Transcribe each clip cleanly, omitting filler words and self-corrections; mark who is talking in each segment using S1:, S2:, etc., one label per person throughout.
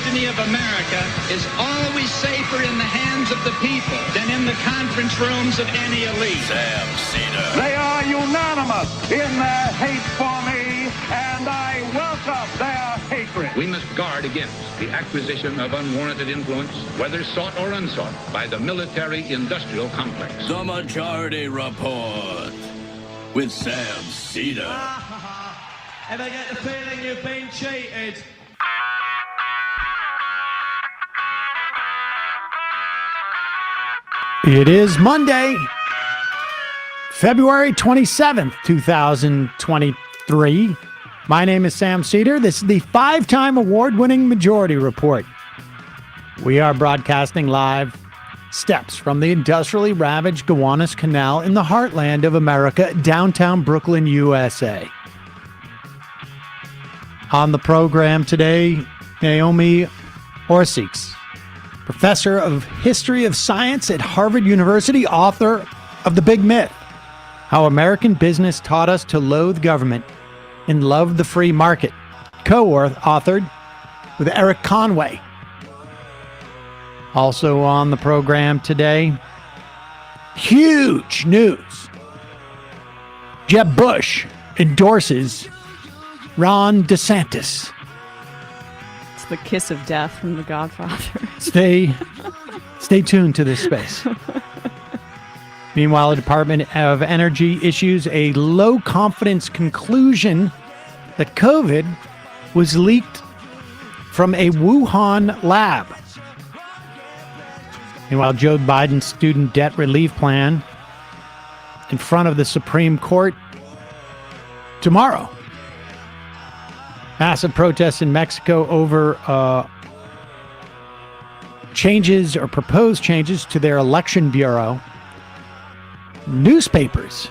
S1: destiny of America is always safer in the hands of the people than in the conference rooms of any elite.
S2: Sam Seder.
S3: They are unanimous in their hate for me, and I welcome their hatred.
S4: We must guard against the acquisition of unwarranted influence, whether sought or unsought, by the military-industrial complex.
S2: The Majority Report with Sam Seder.
S5: Ever get the feeling you've been cheated?
S6: It is Monday, February 27th, 2023. My name is Sam Seder. This is the 5-time award-winning Majority Report. We are broadcasting live steps from the industrially ravaged Gowanus Canal in the heartland of America, downtown Brooklyn, USA. On the program today, Naomi Oreskes, professor of history of science at Harvard University, author of The Big Myth, How American Business Taught Us to Loathe Government and Love the Free Market, co-authored with Erik Conway. Also on the program today, huge news. Jeb Bush endorses Ron DeSantis.
S7: It's the kiss of death from The Godfather.
S6: Stay tuned to this space. Meanwhile, the Department of Energy issues a low-confidence conclusion that COVID was leaked from a Wuhan lab. Meanwhile, Joe Biden's student debt relief plan in front of the Supreme Court tomorrow. Massive protests in Mexico over changes or proposed changes to their election bureau. Newspapers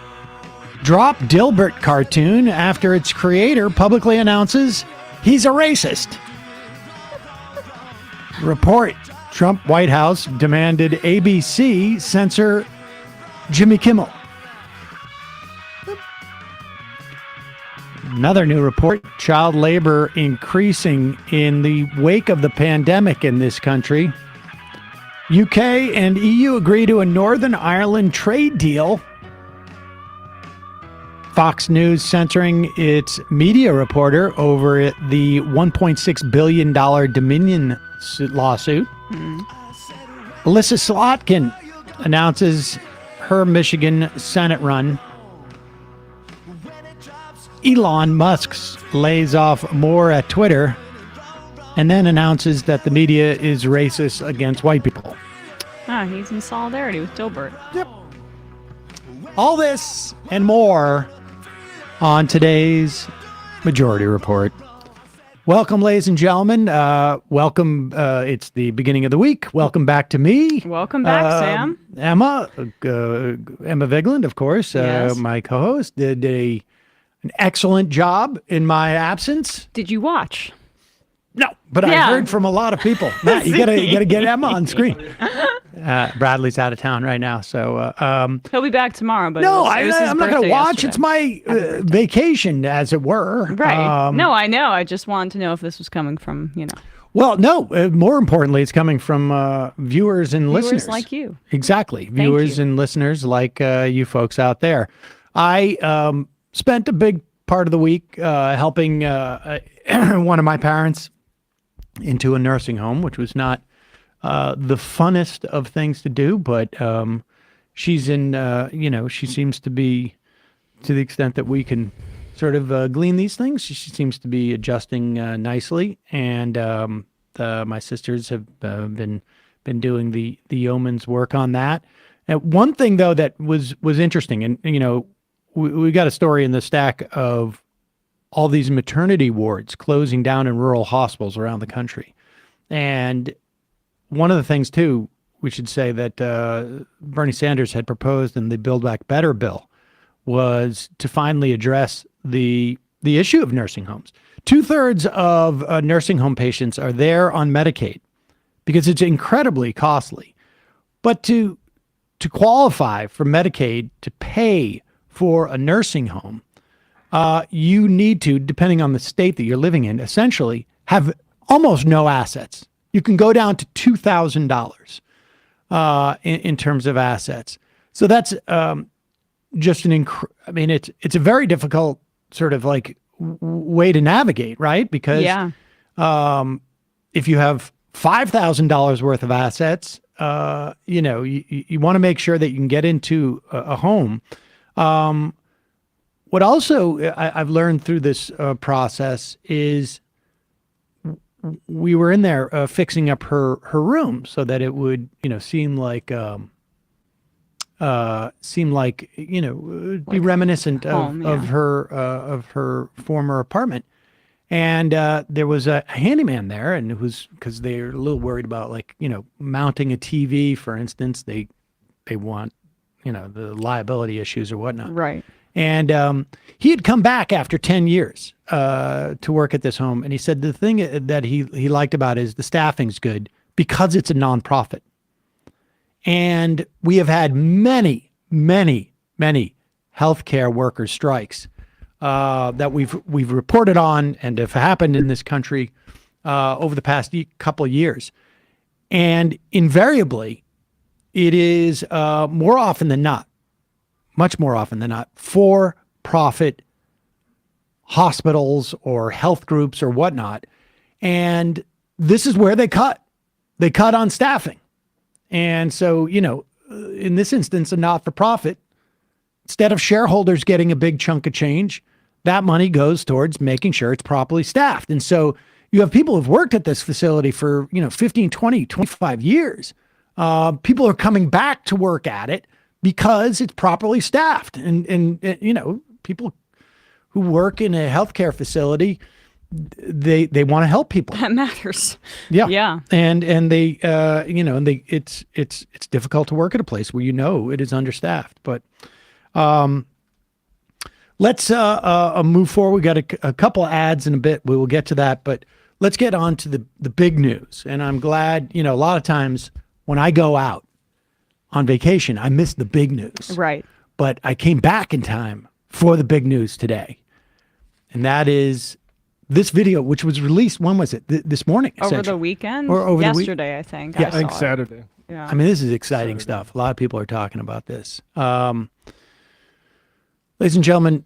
S6: drop Dilbert cartoon after its creator publicly announces he's a racist. Report: Trump White House demanded ABC censor Jimmy Kimmel. Another new report: child labor increasing in the wake of the pandemic in this country. UK and EU agree to a Northern Ireland trade deal. Fox News censoring its media reporter over the $1.6 billion Dominion lawsuit. Alyssa Slotkin announces her Michigan Senate run. Elon Musk lays off more at Twitter and then announces that the media is racist against white people.
S7: He's in solidarity with Dilbert.
S6: Yep. All this and more on today's Majority Report. Welcome, ladies and gentlemen. Welcome. It's the beginning of the week. Welcome back to me.
S7: Welcome back, Sam.
S6: Emma Vigeland, of course,
S7: Yes.
S6: my co-host, did an excellent job in my absence.
S7: Did you watch?
S6: No, but
S7: Yeah.
S6: I heard from a lot of people. Matt, you gotta get Emma on screen. Bradley's out of town right now, so
S7: He'll be back tomorrow. But
S6: no,
S7: it was his
S6: I'm not gonna
S7: birthday
S6: watch.
S7: yesterday.
S6: It's my vacation, as it were.
S7: Right. No, I know. I just wanted to know if this was coming from,
S6: Well, no. More importantly, it's coming from viewers and listeners
S7: like you.
S6: Exactly, viewers and listeners like you folks out there. I spent a big part of the week helping one of my parents into a nursing home, which was not the funnest of things to do, but she's in, she seems to be, to the extent that we can sort of glean these things, she seems to be adjusting nicely, and my sisters have been doing the yeoman's work on that. And one thing, though, that was interesting, and, we got a story in the stack of all these maternity wards closing down in rural hospitals around the country. And one of the things, too, we should say that Bernie Sanders had proposed in the Build Back Better bill was to finally address the issue of nursing homes. 2/3 of nursing home patients are there on Medicaid because it's incredibly costly. But to qualify for Medicaid to pay for a nursing home, you need to, depending on the state that you're living in, essentially have almost no assets. You can go down to $2,000 in terms of assets. So that's just it's a very difficult sort of like way to navigate, right? Because if you have $5,000 worth of assets, you want to make sure that you can get into a home. What also I've learned through this process is we were in there fixing up her room so that it would, seem like be reminiscent of her former apartment. And there was a handyman there, and it was because they're a little worried about mounting a TV, for instance. They want, the liability issues or whatnot.
S7: Right.
S6: And he had come back after 10 years to work at this home. And he said the thing that he liked about it is the staffing's good because it's a nonprofit. And we have had many, many, many healthcare worker strikes that we've reported on and have happened in this country over the past couple of years. And invariably, it is more often than not, much more often than not, for-profit hospitals or health groups or whatnot. And this is where they cut. They cut on staffing. And so, in this instance, a not-for-profit, instead of shareholders getting a big chunk of change, that money goes towards making sure it's properly staffed. And so you have people who've worked at this facility for, 15, 20, 25 years. People are coming back to work at it because it's properly staffed. And people who work in a healthcare facility, they want to help people.
S7: That matters.
S6: Yeah.
S7: Yeah.
S6: And they it's difficult to work at a place where it is understaffed. But let's move forward. We got a couple of ads in a bit. We will get to that, but let's get on to the big news. And I'm glad, a lot of times when I go out on vacation, I miss the big news.
S7: Right.
S6: But I came back in time for the big news today. And that is this video, which was released, when was it? This morning.
S7: Over the weekend?
S6: Or over
S7: yesterday, I think.
S6: Yeah,
S8: I think Saturday.
S7: Yeah.
S6: I mean, this is exciting stuff. A lot of people are talking about this. Ladies and gentlemen,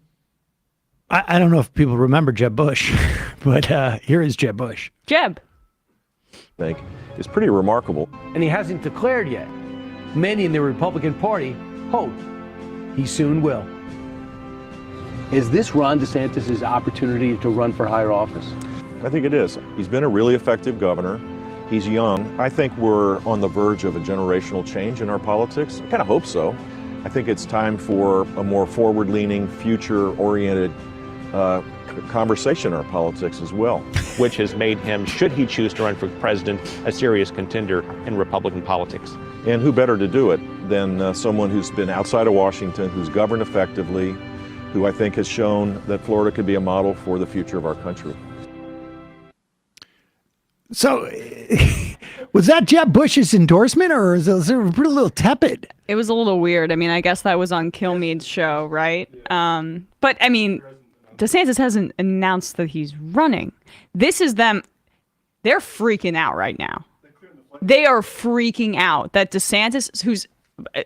S6: I don't know if people remember Jeb Bush, but here is Jeb Bush.
S7: Jeb.
S9: Think is pretty remarkable.
S10: And he hasn't declared yet. Many in the Republican Party hope he soon will. Is this Ron DeSantis' opportunity to run for higher office?
S9: I think it is. He's been a really effective governor. He's young. I think we're on the verge of a generational change in our politics. I kind of hope so. I think it's time for a more forward-leaning, future-oriented conversation in our politics as well.
S11: Which has made him, should he choose to run for president, a serious contender in Republican politics.
S9: And who better to do it than someone who's been outside of Washington, who's governed effectively, who I think has shown that Florida could be a model for the future of our country.
S6: So, was that Jeb Bush's endorsement, or was it a little tepid?
S7: It was a little weird. I mean, I guess that was on Kilmeade's show, right? But, I mean, DeSantis hasn't announced that he's running. This is them. They're freaking out right now. They are freaking out that DeSantis, who's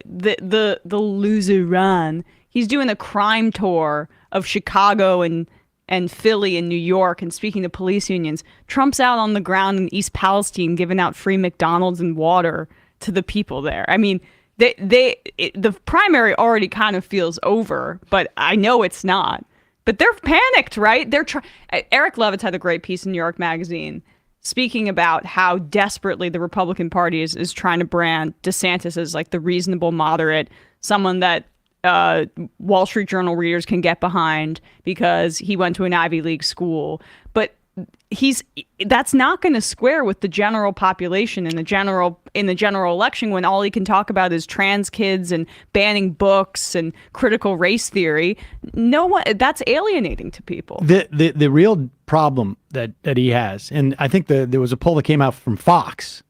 S7: the loser run, he's doing a crime tour of Chicago and Philly and New York and speaking to police unions. Trump's out on the ground in East Palestine giving out free McDonald's and water to the people there. I mean, the primary already kind of feels over, but I know it's not. But they're panicked, right? Erik Loathe had a great piece in New York Magazine speaking about how desperately the Republican Party is trying to brand DeSantis as like the reasonable moderate, someone that Wall Street Journal readers can get behind because he went to an Ivy League school. But that's not going to square with the general population in the general election when all he can talk about is trans kids and banning books and critical race theory. No one, that's alienating to people.
S6: The real problem that he has, and I think there was a poll that came out from Fox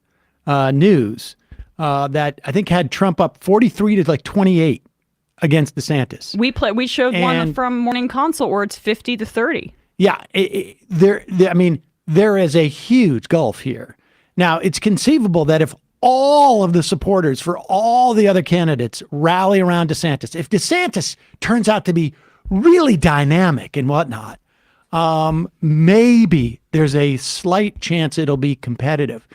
S6: News that I think had Trump up 43 to 28 against DeSantis.
S7: We showed one from Morning Consult where it's 50 to 30.
S6: Yeah, I mean, there is a huge gulf here. Now, it's conceivable that if all of the supporters for all the other candidates rally around DeSantis, if DeSantis turns out to be really dynamic and whatnot, maybe there's a slight chance it'll be competitive.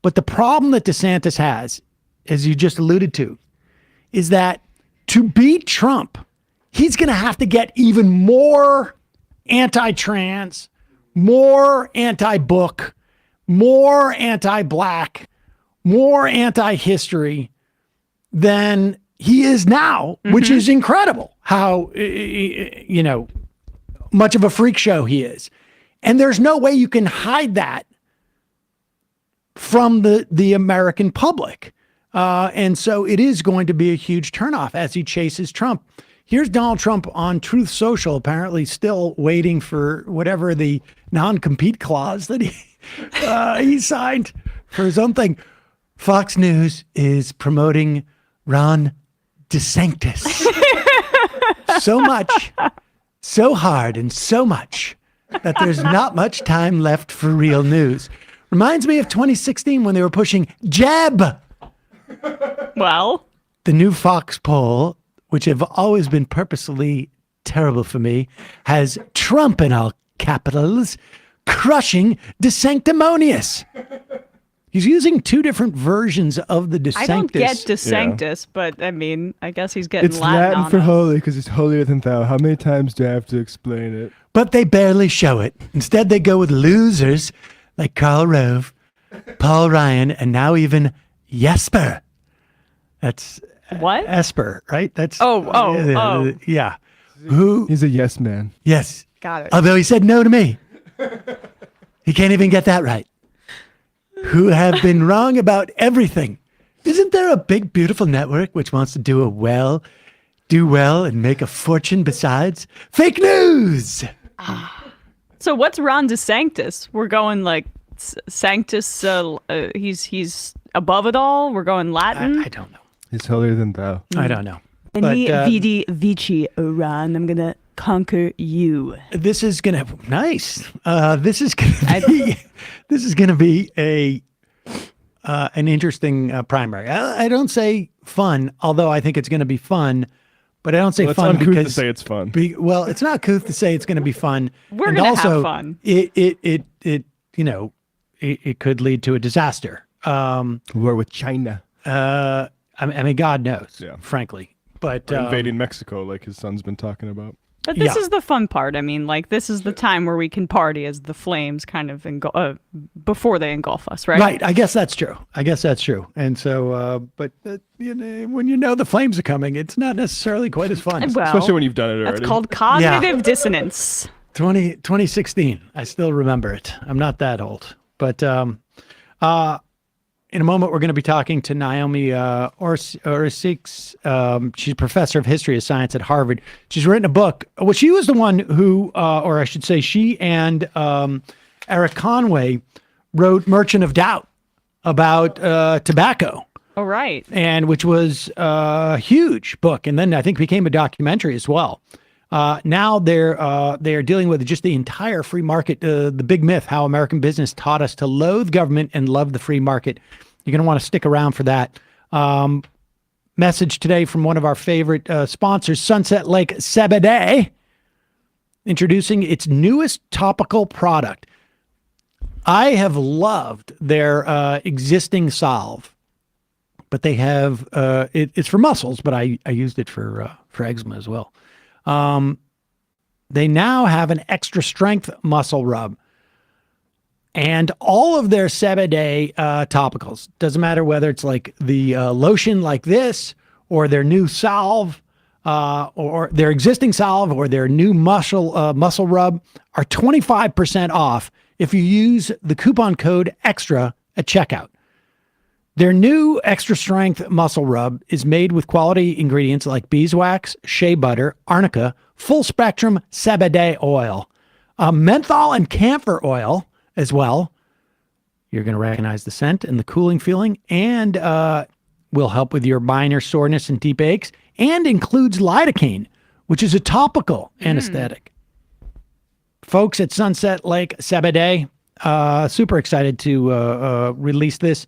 S6: But the problem that DeSantis has, as you just alluded to, is that to beat Trump, he's going to have to get even more anti-trans, more anti-book, more anti-black, more anti-history than he is now, which is incredible how, much of a freak show he is. And there's no way you can hide that from the American public. And so it is going to be a huge turnoff as he chases Trump. Here's Donald Trump on Truth Social, apparently still waiting for whatever the non-compete clause that he signed for his own thing. Fox News is promoting Ron DeSantis. So much, so hard, and so much that there's not much time left for real news. Reminds me of 2016 when they were pushing Jeb.
S7: Well,
S6: the new Fox poll, which have always been purposely terrible for me, has Trump in all capitals crushing DeSanctimonious. He's using two different versions of the DeSanctus.
S7: I don't get DeSanctus, but I mean, I guess he's getting
S8: It's
S7: Latin
S8: for
S7: on us.
S8: holy because it's holier than thou. How many times do I have to explain it?
S6: But they barely show it. Instead, they go with losers like Karl Rove, Paul Ryan, and now Jesper. That's
S7: what?
S6: Esper, right? That's
S7: oh.
S6: Yeah.
S8: He's a yes man.
S6: Yes.
S7: Got it.
S6: Although he said no to me. He can't even get that right. Who have been wrong about everything. Isn't there a big, beautiful network which wants to do well, and make a fortune besides? Fake news!
S7: So what's Ron DeSantis? We're going like Sanctus, he's above it all? We're going Latin?
S6: I don't know.
S8: He's holier than thou.
S6: I don't know.
S7: Veni, vidi, vici, Ron. I'm going to conquer you.
S6: This is gonna this is gonna be an interesting primary. I don't say fun, although I think it's gonna be fun, but I don't say fun
S8: uncouth
S6: because
S8: to say it's fun.
S6: Well, it's not couth to say it's gonna be fun.
S7: We're
S6: and
S7: gonna
S6: also,
S7: have fun.
S6: It could lead to a disaster.
S8: War with China.
S6: I mean, God knows,
S8: Yeah.
S6: frankly. But
S8: Or invading Mexico, like his son's been talking about.
S7: But this is the fun part. I mean, like, this is the time where we can party as the flames kind of before they engulf us, right?
S6: Right. I guess that's true. And so, when you know the flames are coming, it's not necessarily quite as fun.
S7: Well,
S8: especially when you've done it already.
S7: That's called cognitive dissonance.
S6: 2016. I still remember it. I'm not that old. But in a moment, we're going to be talking to Naomi Oreskes. She's a professor of history of science at Harvard. She's written a book. Well, she was the one who, or I should say, she and Erik Conway wrote Merchant of Doubt about tobacco.
S7: Oh, right.
S6: And which was a huge book. And then I think became a documentary as well. Now they're dealing with just the entire free market, the big myth, how American business taught us to loathe government and love the free market. You're going to want to stick around for that. Message today from one of our favorite sponsors, Sunset Lake Seder, introducing its newest topical product. I have loved their existing salve, but they have it's for muscles, but I used it for eczema as well. They now have an extra strength muscle rub, and all of their Seder topicals, doesn't matter whether it's like the lotion like this or their new salve, or their existing salve or their new muscle rub, are 25% off if you use the coupon code EXTRA at checkout. Their new extra strength muscle rub is made with quality ingredients like beeswax, shea butter, arnica, full spectrum CBD oil, menthol and camphor oil as well. You're going to recognize the scent and the cooling feeling, and will help with your minor soreness and deep aches, and includes lidocaine, which is a topical anesthetic. Folks at Sunset Lake Seder, Super excited to release this.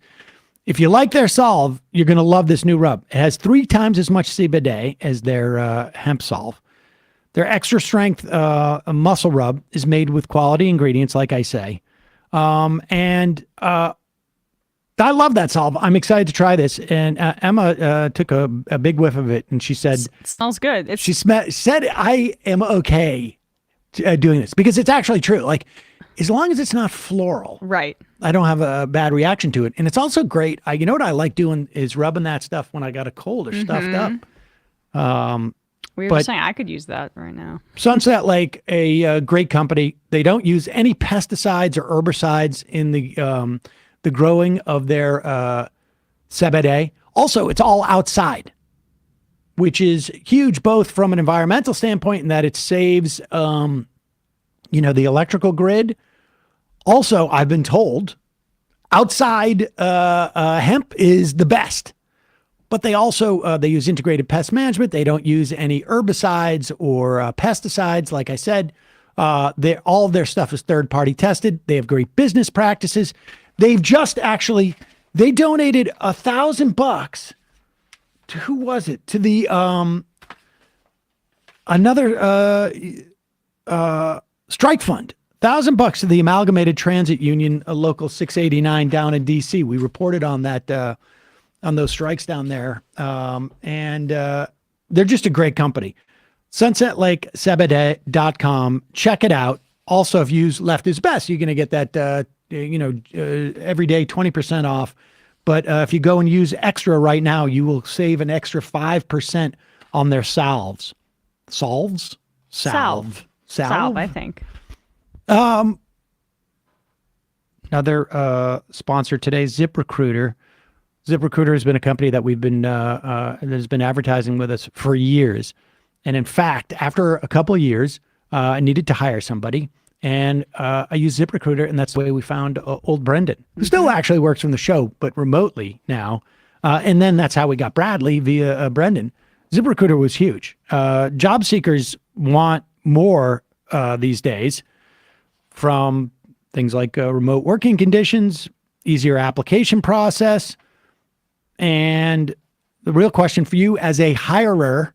S6: If you like their solve, you're going to love this new rub. It has 3 times as much CBD as their hemp solve. Their extra strength muscle rub is made with quality ingredients, like I say. And I love that solve. I'm excited to try this. And Emma took a big whiff of it, and she said,
S7: It smells good.
S6: She said, I am okay doing this, because it's actually true. Like, as long as it's not floral,
S7: right?
S6: I don't have a bad reaction to it. And it's also great. You know what I like doing is rubbing that stuff when I got a cold or stuffed up.
S7: We were just saying I could use that right now.
S6: Sunset Lake, a great company. They don't use any pesticides or herbicides in the growing of their CBD. Also, it's all outside, which is huge, both from an environmental standpoint in that it saves, the electrical grid. Also, I've been told outside hemp is the best, but they also, they use integrated pest management. They don't use any herbicides or pesticides. Like I said, all of their stuff is third-party tested. They have great business practices. They've just they donated $1,000 to, who was it? To the, another strike fund. $1,000 to the Amalgamated Transit Union, a local 689 down in DC. We reported on that, on those strikes down there. And they're just a great company. SunsetLakeCBD.com. Check it out. Also, if you use Left is Best, you're going to get that, every day 20% off. But if you go and use Extra right now, you will save an extra 5% on their salves. Salve,
S7: I think.
S6: Another sponsor today, ZipRecruiter. ZipRecruiter has been a company that we've been that has been advertising with us for years. And in fact, after a couple of years, I needed to hire somebody, and I used ZipRecruiter, and that's the way we found old Brendan, who still actually works from the show, but remotely now. And then that's how we got Bradley via Brendan. ZipRecruiter was huge. Job seekers want more these days, from things like remote working conditions, easier application process. And the real question for you as a hirer,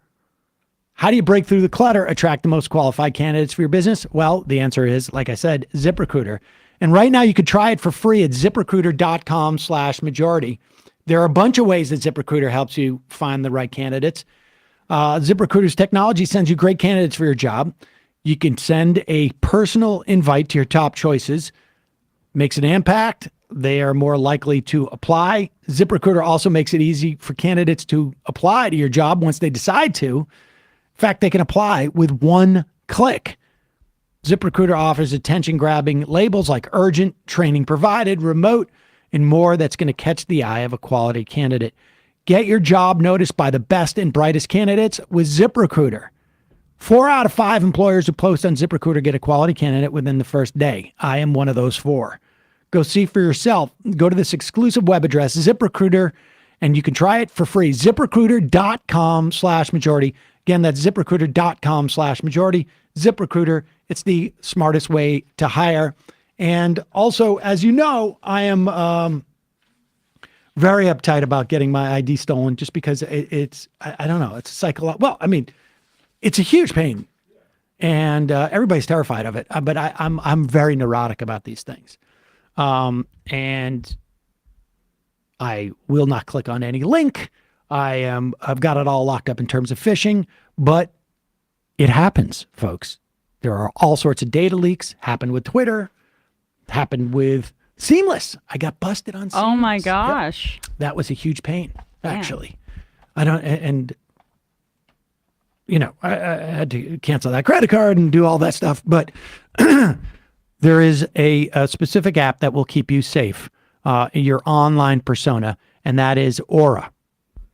S6: how do you break through the clutter, attract the most qualified candidates for your business? Well, the answer is, like I said, ZipRecruiter. And right now you could try it for free at ZipRecruiter.com/majority. There are a bunch of ways that ZipRecruiter helps you find the right candidates. ZipRecruiter's technology sends you great candidates for your job. You can send a personal invite to your top choices, makes an impact. They are more likely to apply. ZipRecruiter also makes it easy for candidates to apply to your job once they decide to. In fact, they can apply with one click. ZipRecruiter offers attention-grabbing labels like urgent, training provided, remote, and more that's going to catch the eye of a quality candidate. Get your job noticed by the best and brightest candidates with ZipRecruiter. 4 out of 5 employers who post on ZipRecruiter get a quality candidate within the first day. I am one of those 4. Go see for yourself. Go to this exclusive web address, ZipRecruiter, and you can try it for free. ZipRecruiter.com/majority. Again, that's ZipRecruiter.com/majority. ZipRecruiter, it's the smartest way to hire. And also, as you know, I am very uptight about getting my ID stolen, just because it's I don't know, it's a psychological. Well, I mean, it's a huge pain, and everybody's terrified of it. But I'm very neurotic about these things, and I will not click on any link. I've got it all locked up in terms of phishing, but it happens, folks. There are all sorts of data leaks. Happened with Twitter. Happened with Seamless. I got busted on Seamless.
S7: Oh my gosh.
S6: Yep. That was a huge pain, actually. I had to cancel that credit card and do all that stuff. But there is a specific app that will keep you safe, your online persona, and that is Aura.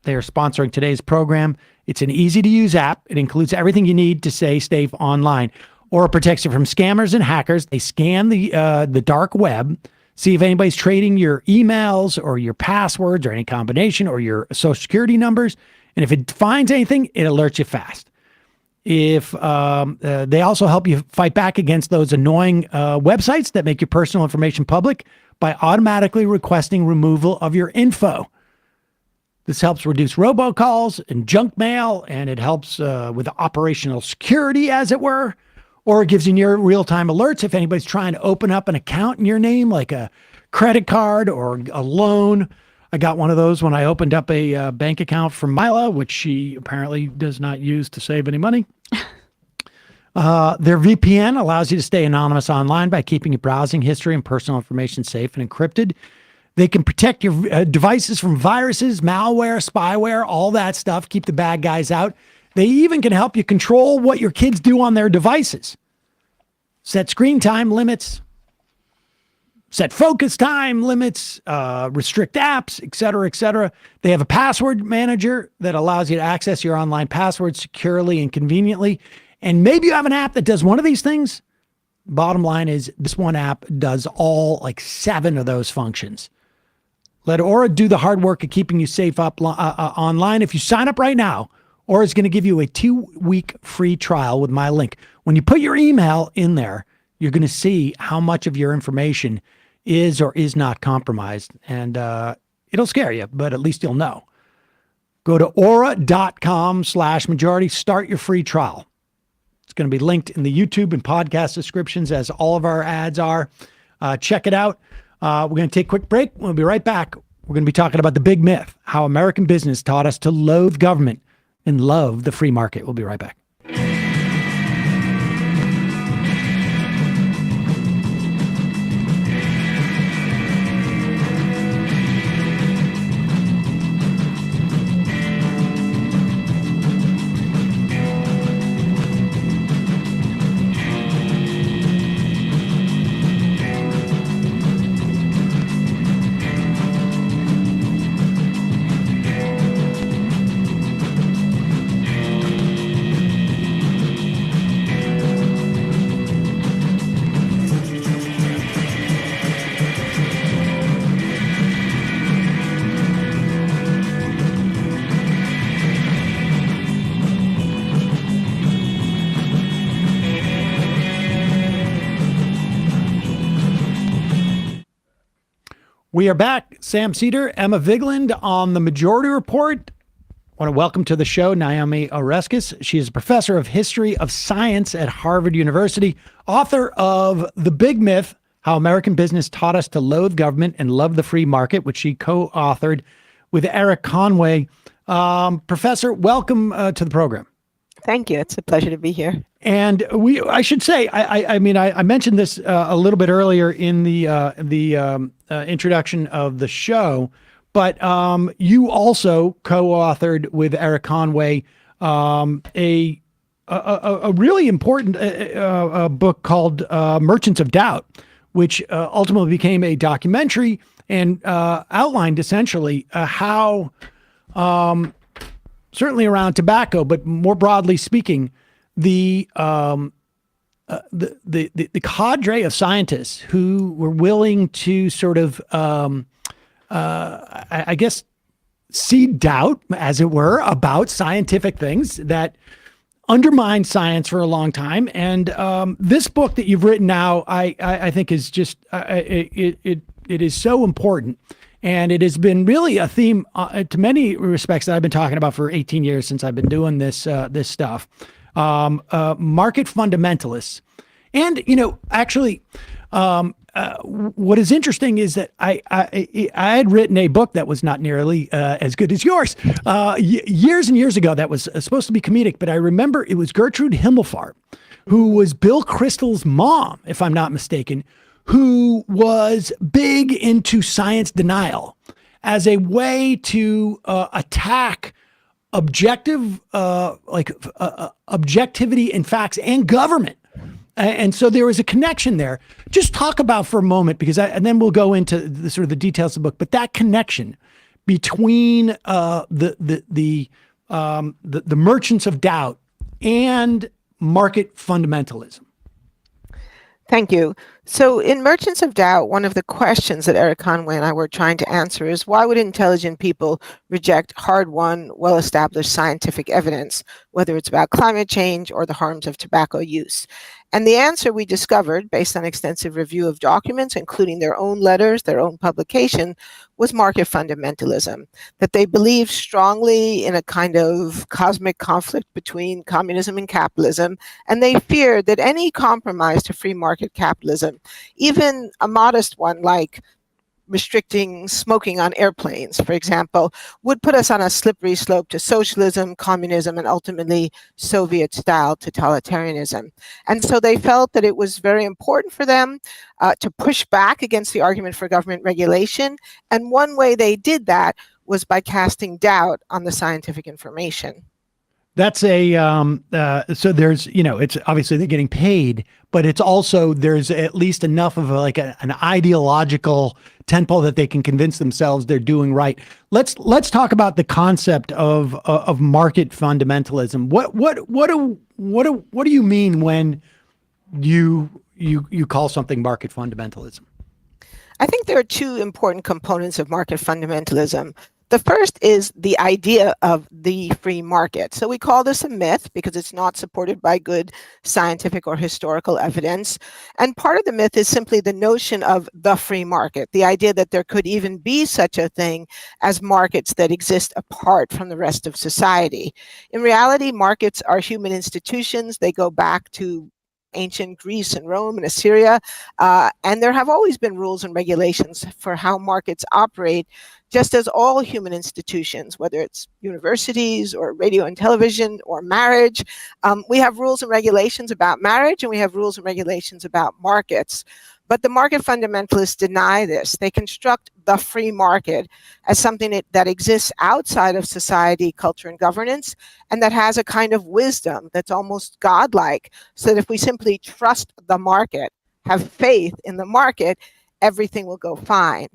S6: They are sponsoring today's program. It's an easy-to-use app. It includes everything you need to stay safe online. Aura protects you from scammers and hackers. They scan the dark web, see if anybody's trading your emails or your passwords or any combination or your social security numbers. And if it finds anything, it alerts you fast. If they also help you fight back against those annoying websites that make your personal information public by automatically requesting removal of your info. This helps reduce robocalls and junk mail, and it helps with operational security, as it were, or it gives you near real-time alerts if anybody's trying to open up an account in your name, like a credit card or a loan. I got one of those when I opened up a bank account for Mila, which she apparently does not use to save any money. Their VPN allows you to stay anonymous online by keeping your browsing history and personal information safe and encrypted. They can protect your devices from viruses, malware, spyware, all that stuff. Keep the bad guys out. They even can help you control what your kids do on their devices. Set screen time limits, set focus time limits, restrict apps, et cetera, et cetera. They have a password manager that allows you to access your online passwords securely and conveniently. And maybe you have an app that does one of these things. Bottom line is this one app does all 7 of those functions. Let Aura do the hard work of keeping you safe up online. If you sign up right now, Aura is going to give you a 2-week free trial with my link. When you put your email in there, you're going to see how much of your information is or is not compromised. And it'll scare you, but at least you'll know. Go to aura.com/majority. Start your free trial. It's going to be linked in the YouTube and podcast descriptions, as all of our ads are. Check it out. We're going to take a quick break. We'll be right back. We're going to be talking about the big myth, how American business taught us to loathe government and love the free market. We'll be right back. We are back. Sam Seder, Emma Vigeland on the Majority Report. I want to welcome to the show Naomi Oreskes. She is a professor of history of science at Harvard University, author of The Big Myth, How American Business Taught Us to Loathe Government and Love the Free Market, which she co-authored with Erik Conway. Professor, welcome to the program.
S12: Thank you. It's a pleasure to be here.
S6: And I should say, I mentioned this a little bit earlier in the introduction of the show, but you also co-authored with Erik Conway a really important book called Merchants of Doubt, which ultimately became a documentary and outlined essentially how, certainly around tobacco, but more broadly speaking, the cadre of scientists who were willing to sort of, I guess, seed doubt, as it were, about scientific things that undermined science for a long time. And this book that you've written now, I think is just it is so important. And it has been really a theme to many respects that I've been talking about for 18 years since I've been doing this stuff. Market fundamentalists. And, actually, what is interesting is that I had written a book that was not nearly as good as yours years and years ago that was supposed to be comedic. But I remember it was Gertrude Himmelfarb, who was Bill Kristol's mom, if I'm not mistaken, who was big into science denial as a way to attack objectivity in facts and government. And so there was a connection there. Just talk about for a moment, because and then we'll go into the sort of the details of the book. But that connection between the merchants of doubt and market fundamentalism.
S12: Thank you. So in Merchants of Doubt, one of the questions that Erik Conway and I were trying to answer is, why would intelligent people reject hard-won, well-established scientific evidence, whether it's about climate change or the harms of tobacco use? And the answer we discovered, based on extensive review of documents, including their own letters, their own publication, was market fundamentalism, that they believe strongly in a kind of cosmic conflict between communism and capitalism, and they feared that any compromise to free market capitalism, even a modest one like restricting smoking on airplanes, for example, would put us on a slippery slope to socialism, communism, and ultimately Soviet-style totalitarianism. And so they felt that it was very important for them to push back against the argument for government regulation. And one way they did that was by casting doubt on the scientific information.
S6: That's so there's, it's obviously they're getting paid, but it's also, there's at least enough of an ideological tentpole that they can convince themselves they're doing right. Let's talk about the concept of market fundamentalism. What do you mean when you call something market fundamentalism?
S12: I think there are two important components of market fundamentalism. The first is the idea of the free market. So we call this a myth because it's not supported by good scientific or historical evidence. And part of the myth is simply the notion of the free market, the idea that there could even be such a thing as markets that exist apart from the rest of society. In reality, markets are human institutions. They go back to ancient Greece and Rome and Assyria, and there have always been rules and regulations for how markets operate, just as all human institutions, whether it's universities or radio and television or marriage. We have rules and regulations about marriage, and we have rules and regulations about markets. But the market fundamentalists deny this. They construct the free market as something that exists outside of society, culture, and governance, and that has a kind of wisdom that's almost godlike, so that if we simply trust the market, have faith in the market, everything will go fine.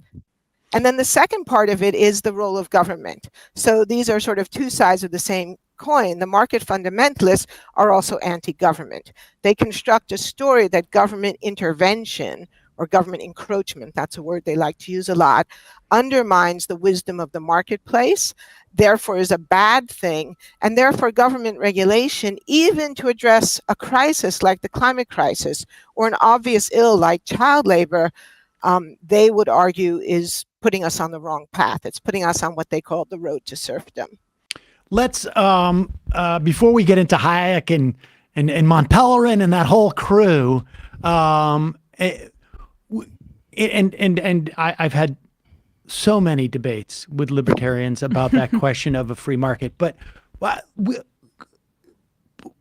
S12: And then the second part of it is the role of government. So these are sort of two sides of the same coin. The market fundamentalists are also anti-government. They construct a story that government intervention or government encroachment, that's a word they like to use a lot, undermines the wisdom of the marketplace, therefore is a bad thing, and therefore government regulation, even to address a crisis like the climate crisis or an obvious ill like child labor, they would argue is putting us on the wrong path. It's putting us on what they call the road to serfdom. Let's,
S6: before we get into Hayek and Mont Pelerin and that whole crew, I've had so many debates with libertarians about that question of a free market, but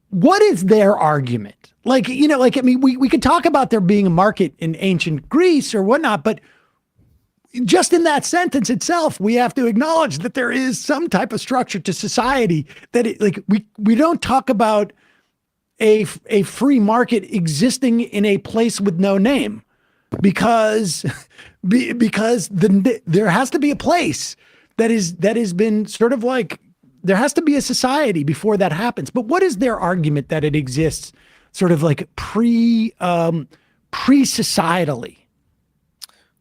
S6: what is their argument? We could talk about there being a market in ancient Greece or whatnot, but just in that sentence itself, we have to acknowledge that there is some type of structure to society that we don't talk about a free market existing in a place with no name, because there has to be a place that has been sort of like, there has to be a society before that happens. But what is their argument that it exists sort of like pre-societally?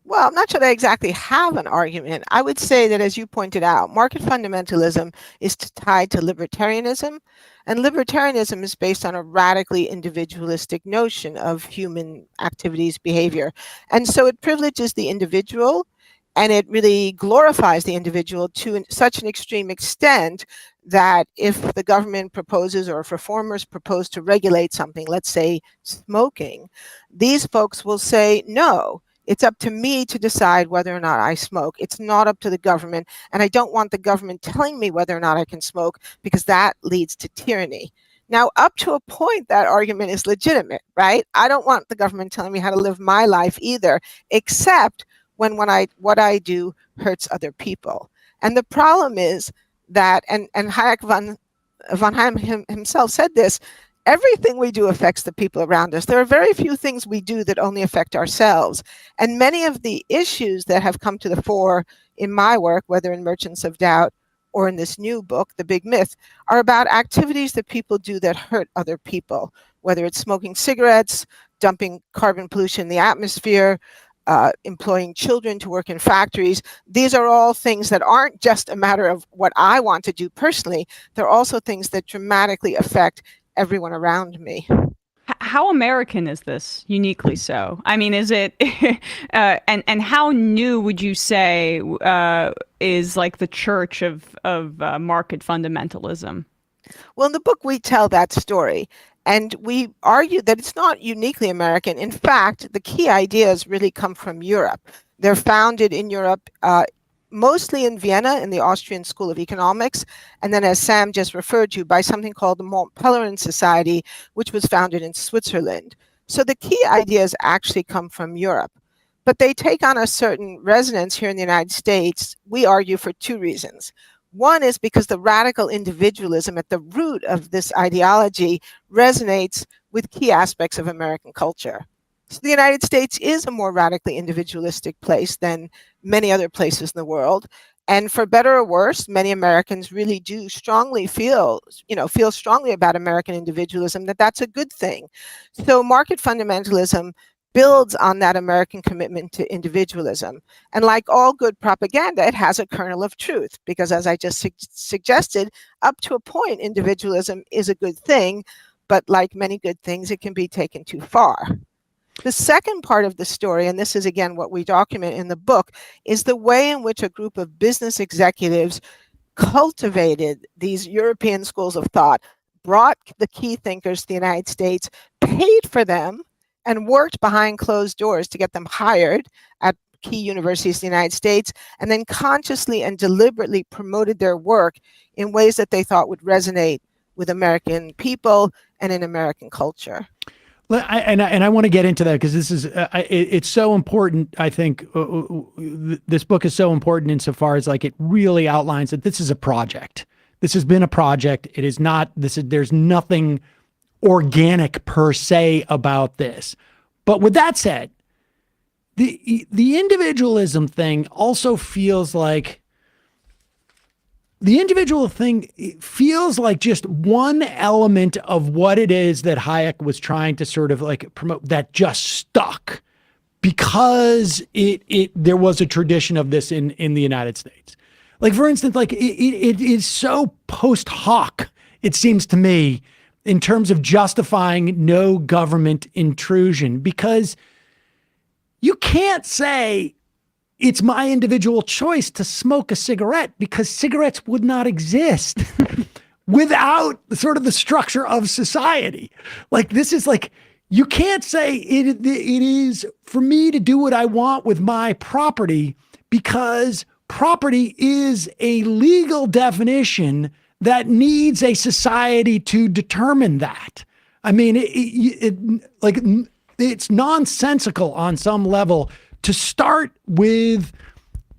S12: Well, I'm not sure they exactly have an argument. I would say that, as you pointed out, market fundamentalism is tied to libertarianism, and libertarianism is based on a radically individualistic notion of human activities, behavior. And so it privileges the individual, and it really glorifies the individual to such an extreme extent that if the government proposes, or if reformers propose to regulate something, let's say smoking, these folks will say, no, it's up to me to decide whether or not I smoke. It's not up to the government, and I don't want the government telling me whether or not I can smoke, because that leads to tyranny. Now, up to a point, that argument is legitimate, right? I don't want the government telling me how to live my life either, except when what I do hurts other people. And the problem is that, and Hayek von Heim himself said this, everything we do affects the people around us. There are very few things we do that only affect ourselves. And many of the issues that have come to the fore in my work, whether in Merchants of Doubt or in this new book, The Big Myth, are about activities that people do that hurt other people, whether it's smoking cigarettes, dumping carbon pollution in the atmosphere, employing children to work in factories. These are all things that aren't just a matter of what I want to do personally. They're also things that dramatically affect everyone around me.
S7: How American is this, uniquely so? I mean, is it, and how new would you say is like the church of market fundamentalism?
S12: Well, in the book, we tell that story. And we argue that it's not uniquely American. In fact, the key ideas really come from Europe. They're founded in Europe, mostly in Vienna, in the Austrian School of Economics, and then, as Sam just referred to, by something called the Mont Pelerin Society, which was founded in Switzerland. So the key ideas actually come from Europe. But they take on a certain resonance here in the United States, we argue, for two reasons. One is because the radical individualism at the root of this ideology resonates with key aspects of American culture. So the United States is a more radically individualistic place than many other places in the world. And for better or worse, many Americans really do strongly feel strongly about American individualism, that that's a good thing. So market fundamentalism builds on that American commitment to individualism. And like all good propaganda, it has a kernel of truth, because as I just suggested, up to a point, individualism is a good thing, but like many good things, it can be taken too far. The second part of the story, and this is again what we document in the book, is the way in which a group of business executives cultivated these European schools of thought, brought the key thinkers to the United States, paid for them, and worked behind closed doors to get them hired at key universities in the United States, and then consciously and deliberately promoted their work in ways that they thought would resonate with American people and in American culture.
S6: I want to get into that because this is it's so important. I think this book is so important insofar as like it really outlines that this is a project. This has been a project. It is not. There's nothing organic per se about this. But with that said, the individualism thing also feels like the individual thing feels like just one element of what it is that Hayek was trying to sort of like promote that just stuck because there was a tradition of this in the United States. Like, for instance, like it is so post hoc, it seems to me, in terms of justifying no government intrusion, because you can't say it's my individual choice to smoke a cigarette because cigarettes would not exist without sort of the structure of society. Like, this is like, you can't say it is for me to do what I want with my property because property is a legal definition that needs a society to determine that. I mean, it's nonsensical on some level to start with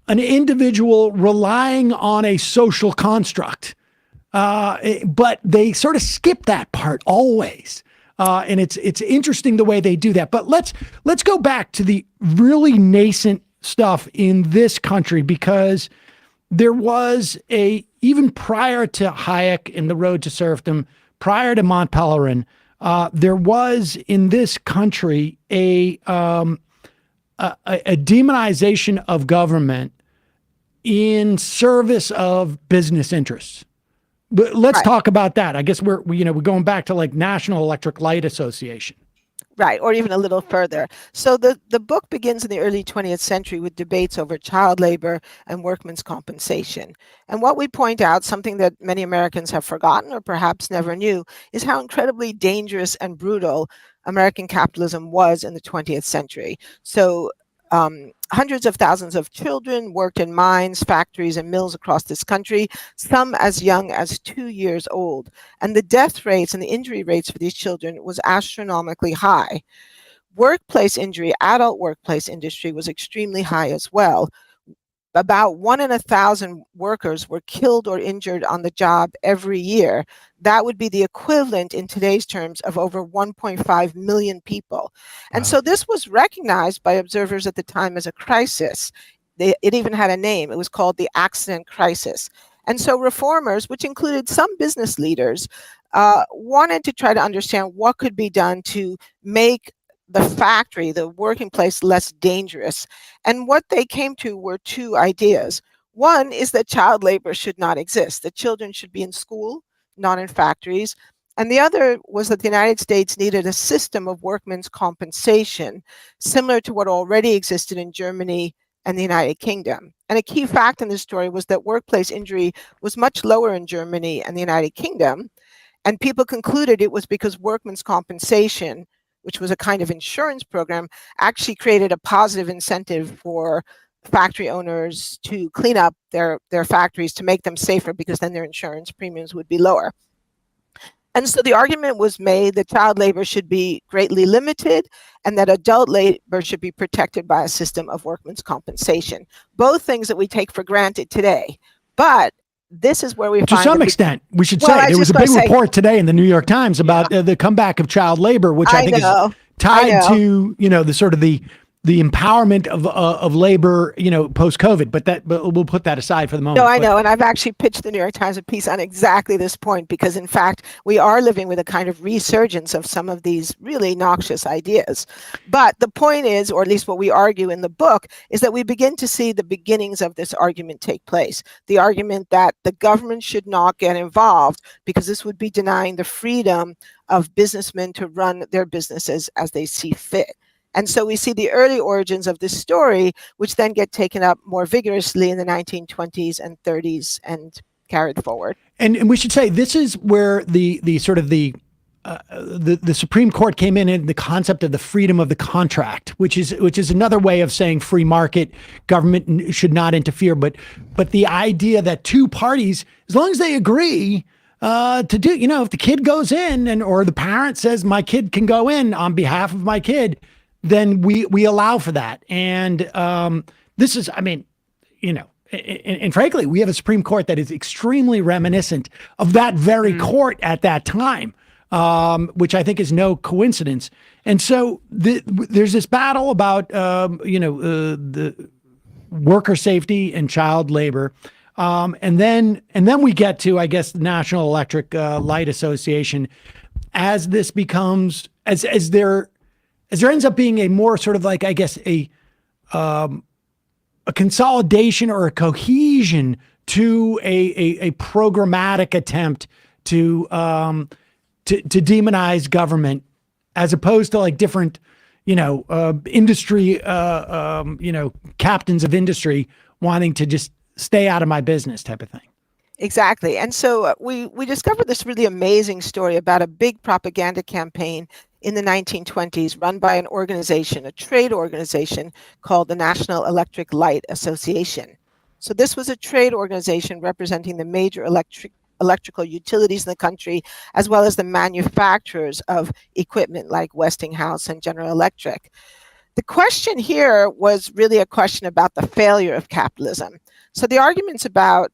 S6: an individual relying on a social construct, but they sort of skip that part always. And it's interesting the way they do that. But let's go back to the really nascent stuff in this country, because there was even prior to Hayek and the Road to Serfdom, prior to Mont Pelerin, there was in this country a demonization of government in service of business interests. But let's talk about that. I guess we're going back to like National Electric Light Association.
S12: Right, or even a little further. So the book begins in the early 20th century with debates over child labor and workmen's compensation. And what we point out, something that many Americans have forgotten or perhaps never knew, is how incredibly dangerous and brutal American capitalism was in the 20th century. So hundreds of thousands of children worked in mines, factories, and mills across this country, some as young as 2 years old. And the death rates and the injury rates for these children was astronomically high. Workplace injury, adult workplace industry was extremely high as well. About 1 in 1,000 workers were killed or injured on the job every year. That would be the equivalent in today's terms of over 1.5 million people. And so this was recognized by observers at the time as a crisis. It even had a name. It was called the accident crisis. And so reformers, which included some business leaders, wanted to try to understand what could be done to make the factory, the working place, less dangerous. And what they came to were two ideas. One is that child labor should not exist, that children should be in school, not in factories. And the other was that the United States needed a system of workmen's compensation, similar to what already existed in Germany and the United Kingdom. And a key fact in this story was that workplace injury was much lower in Germany and the United Kingdom. And people concluded it was because workmen's compensation, which was a kind of insurance program, actually created a positive incentive for factory owners to clean up their factories to make them safer, because then their insurance premiums would be lower. And so the argument was made that child labor should be greatly limited and that adult labor should be protected by a system of workmen's compensation. Both things that we take for granted today. But this is where we
S6: to
S12: find
S6: some extent, we should say there was a big report today in the New York Times about the comeback of child labor, which I think is tied to, the sort of the empowerment of labor, post COVID, but we'll put that aside for the moment.
S12: No, I know. And I've actually pitched the New York Times a piece on exactly this point, because in fact, we are living with a kind of resurgence of some of these really noxious ideas. But the point is, or at least what we argue in the book, is that we begin to see the beginnings of this argument take place. The argument that the government should not get involved because this would be denying the freedom of businessmen to run their businesses as they see fit. And so we see the early origins of this story, which then get taken up more vigorously in the 1920s and 30s and carried forward.
S6: And we should say this is where the Supreme Court came in the concept of the freedom of the contract, which is another way of saying free market, government should not interfere. But the idea that two parties, as long as they agree to do, if the kid goes in or the parent says my kid can go in on behalf of my kid, then we allow for that. And this is, and frankly, we have a Supreme Court that is extremely reminiscent of that very court at that time, which I think is no coincidence. And so there's this battle about, the worker safety and child labor. And then we get to, I guess, the National Electric Light Association, as this becomes, as there ends up being a more sort of like, I guess, a consolidation or a cohesion to a programmatic attempt to demonize government, as opposed to like different, industry, captains of industry wanting to just stay out of my business type of thing.
S12: Exactly. And so we discovered this really amazing story about a big propaganda campaign in the 1920s run by an organization, a trade organization called the National Electric Light Association. So this was a trade organization representing the major electrical utilities in the country, as well as the manufacturers of equipment like Westinghouse and General Electric. The question here was really a question about the failure of capitalism. So the arguments about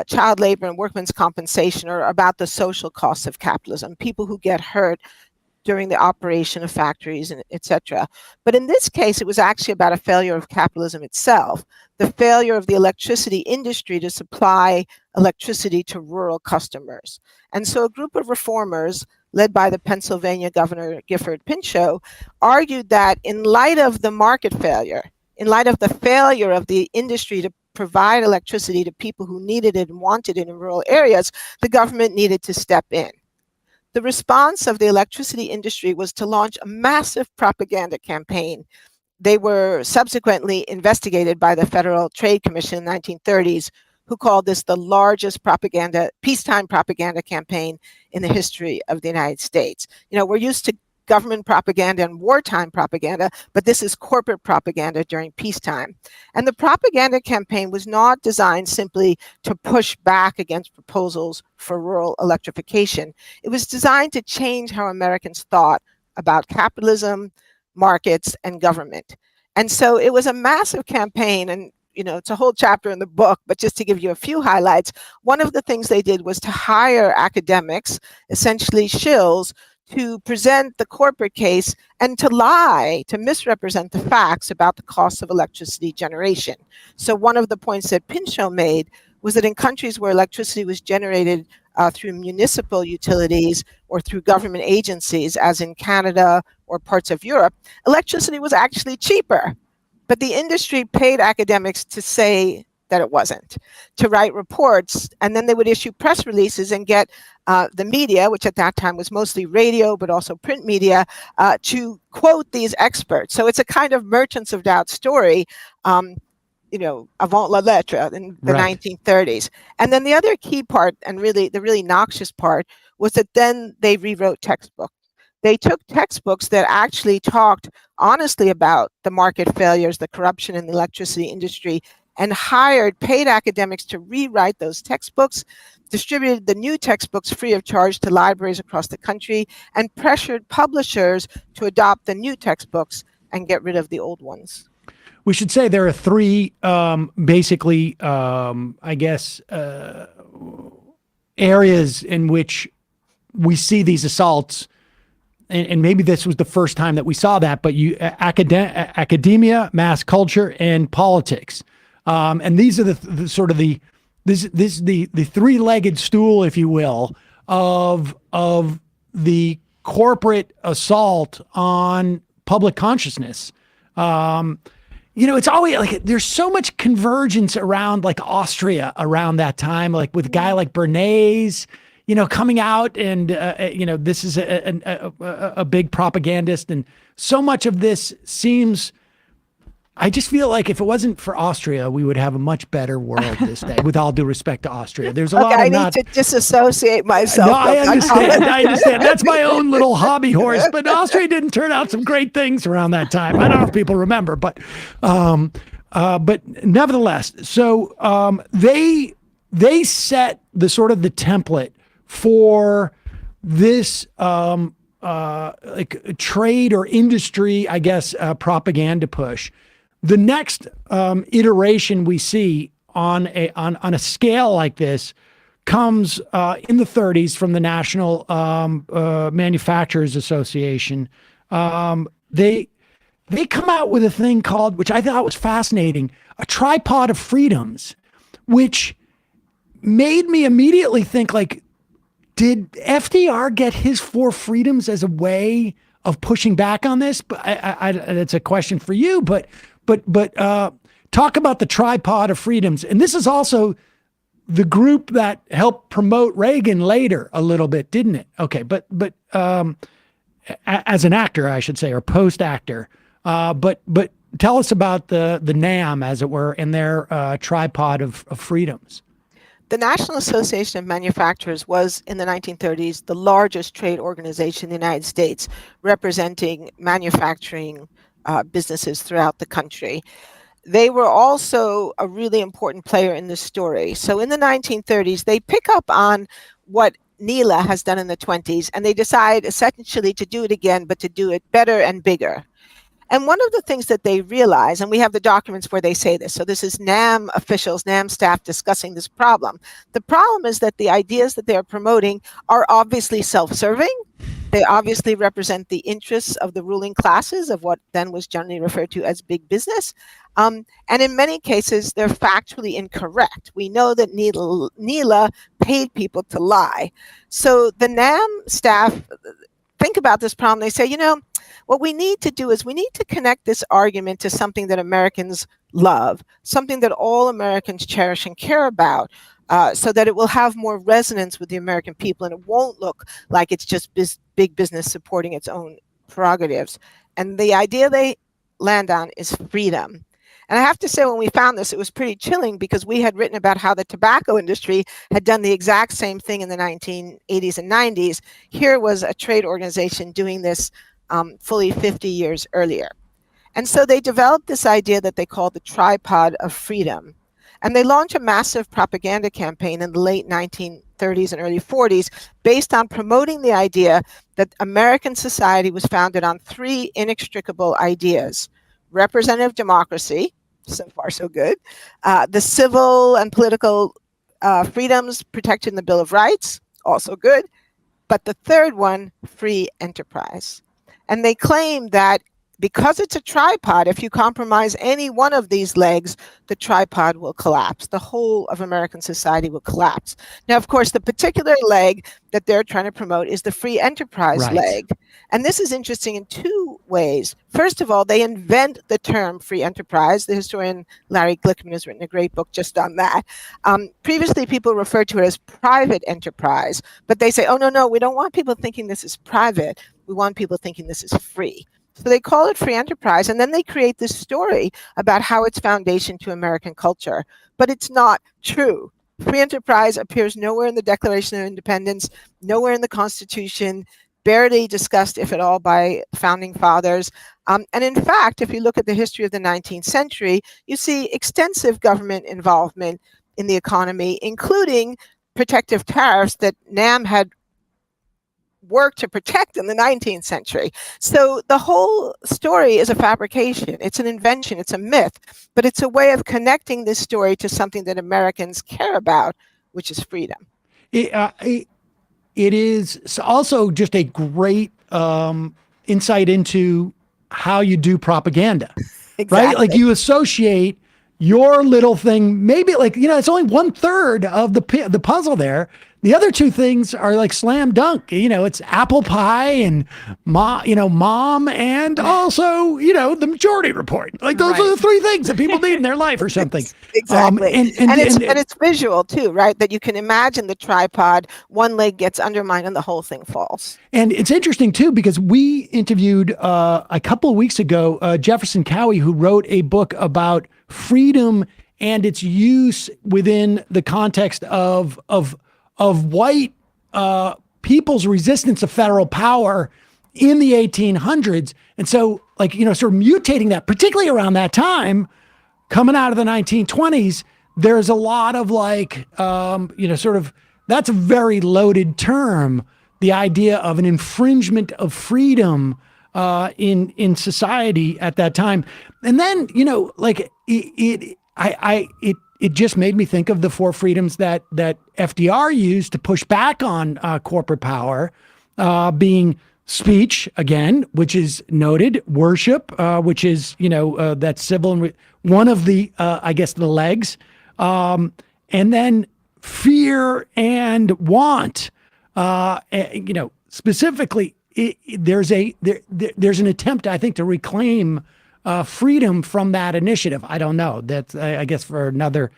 S12: child labor and workmen's compensation are about the social costs of capitalism, people who get hurt during the operation of factories, and etc. But in this case, it was actually about a failure of capitalism itself, the failure of the electricity industry to supply electricity to rural customers. And so a group of reformers, led by the Pennsylvania Governor Gifford Pinchot, argued that in light of the market failure, in light of the failure of the industry to provide electricity to people who needed it and wanted it in rural areas, the government needed to step in. The response of the electricity industry was to launch a massive propaganda campaign. They were subsequently investigated by the Federal Trade Commission in the 1930s, who called this the largest peacetime propaganda campaign in the history of the United States. We're used to government propaganda and wartime propaganda, but this is corporate propaganda during peacetime. And the propaganda campaign was not designed simply to push back against proposals for rural electrification. It was designed to change how Americans thought about capitalism, markets, and government. And so it was a massive campaign, and it's a whole chapter in the book, but just to give you a few highlights, one of the things they did was to hire academics, essentially shills, to present the corporate case and to lie, to misrepresent the facts about the cost of electricity generation. So one of the points that Pinchot made was that in countries where electricity was generated through municipal utilities or through government agencies, as in Canada or parts of Europe, electricity was actually cheaper. But the industry paid academics to say that it wasn't, to write reports, and then they would issue press releases and get the media, which at that time was mostly radio, but also print media, to quote these experts. So it's a kind of merchants of doubt story, avant la lettre in the 1930s. And then the other key part, and really the really noxious part, was that then they rewrote textbooks. They took textbooks that actually talked honestly about the market failures, the corruption in the electricity industry, and hired paid academics to rewrite those textbooks, distributed the new textbooks free of charge to libraries across the country, and pressured publishers to adopt the new textbooks and get rid of the old ones.
S6: We should say there are three areas in which we see these assaults. And maybe this was the first time that we saw that, but academia, mass culture, and politics. And these are the sort of the three-legged stool, if you will, of the corporate assault on public consciousness. It's always like there's so much convergence around like Austria around that time, like with a guy like Bernays, coming out and, this is a big propagandist. And so much of this seems, I just feel like if it wasn't for Austria, we would have a much better world this day, with all due respect to Austria. There's a lot of
S12: I need to disassociate myself.
S6: No, I understand. That's my own little hobby horse, but Austria didn't turn out some great things around that time. I don't know if people remember, but nevertheless, so they set the sort of the template for this like trade or industry, I guess, propaganda push. The next iteration we see on a scale like this comes in the 30s from the National Manufacturers Association. They come out with a thing called, which I thought was fascinating, a tripod of freedoms, which made me immediately think, like, did FDR get his 4 freedoms as a way of pushing back on this? But it's a question for you. But talk about the tripod of freedoms, and this is also the group that helped promote Reagan later a little bit, didn't it? Okay, but as an actor, I should say, or post actor. But tell us about the NAM, as it were, and their tripod of freedoms.
S12: The National Association of Manufacturers was, in the 1930s, the largest trade organization in the United States, representing manufacturing businesses throughout the country. They were also a really important player in this story. So in the 1930s, they pick up on what NELA has done in the 20s, and they decide essentially to do it again, but to do it better and bigger. And one of the things that they realize, and we have the documents where they say this, so this is NAM officials, NAM staff discussing this problem. The problem is that the ideas that they are promoting are obviously self-serving. They obviously represent the interests of the ruling classes of what then was generally referred to as big business. And in many cases, they're factually incorrect. We know that NELA paid people to lie. So the NAM staff think about this problem. They say, what we need to do is we need to connect this argument to something that Americans love, something that all Americans cherish and care about, so that it will have more resonance with the American people and it won't look like it's just big business supporting its own prerogatives. And the idea they land on is freedom. And I have to say, when we found this, it was pretty chilling, because we had written about how the tobacco industry had done the exact same thing in the 1980s and 90s. Here was a trade organization doing this fully 50 years earlier. And so they developed this idea that they called the tripod of freedom. And they launched a massive propaganda campaign in the late 1930s and early 40s based on promoting the idea that American society was founded on 3 inextricable ideas: representative democracy, so far so good, the civil and political freedoms protected in the Bill of Rights, also good, but the third one, free enterprise. And they claim that because it's a tripod, if you compromise any one of these legs, the tripod will collapse. The whole of American society will collapse. Now, of course, the particular leg that they're trying to promote is the free enterprise leg. And this is interesting in two ways. First of all, they invent the term free enterprise. The historian Larry Glickman has written a great book just on that. Previously, people referred to it as private enterprise, but they say, oh, no, we don't want people thinking this is private. We want people thinking this is free. So they call it free enterprise, and then they create this story about how it's foundation to American culture. But it's not true. Free enterprise appears nowhere in the Declaration of Independence, nowhere in the Constitution, barely discussed, if at all, by founding fathers. And in fact, if you look at the history of the 19th century, you see extensive government involvement in the economy, including protective tariffs that NAM had worked to protect in the 19th century. So the whole story is a fabrication. It's an invention. It's a myth, but it's a way of connecting this story to something that Americans care about, which is freedom.
S6: It is also just a great insight into how you do propaganda, right? Like you associate your little thing, maybe like, it's only 1/3 of the puzzle there. The other two things are like slam dunk. It's apple pie and mom, and also, the Majority Report. Like those are the three things that people need in their life or something.
S12: Exactly. And it's visual too, right? That you can imagine the tripod, one leg gets undermined and the whole thing falls.
S6: And it's interesting too, because we interviewed a couple of weeks ago, Jefferson Cowie, who wrote a book about freedom and its use within the context of white people's resistance of federal power in the 1800s. And so, like, sort of mutating that, particularly around that time, coming out of the 1920s, there's a lot of like, sort of, that's a very loaded term, the idea of an infringement of freedom in society at that time. And then, like it just made me think of the four freedoms that FDR used to push back on corporate power, being speech, again, which is noted, worship, which is, that's civil, and one of the, I guess, the legs, and then fear and want, specifically, there's an attempt, I think, to reclaim freedom from that initiative. I don't know. That's, I guess, for another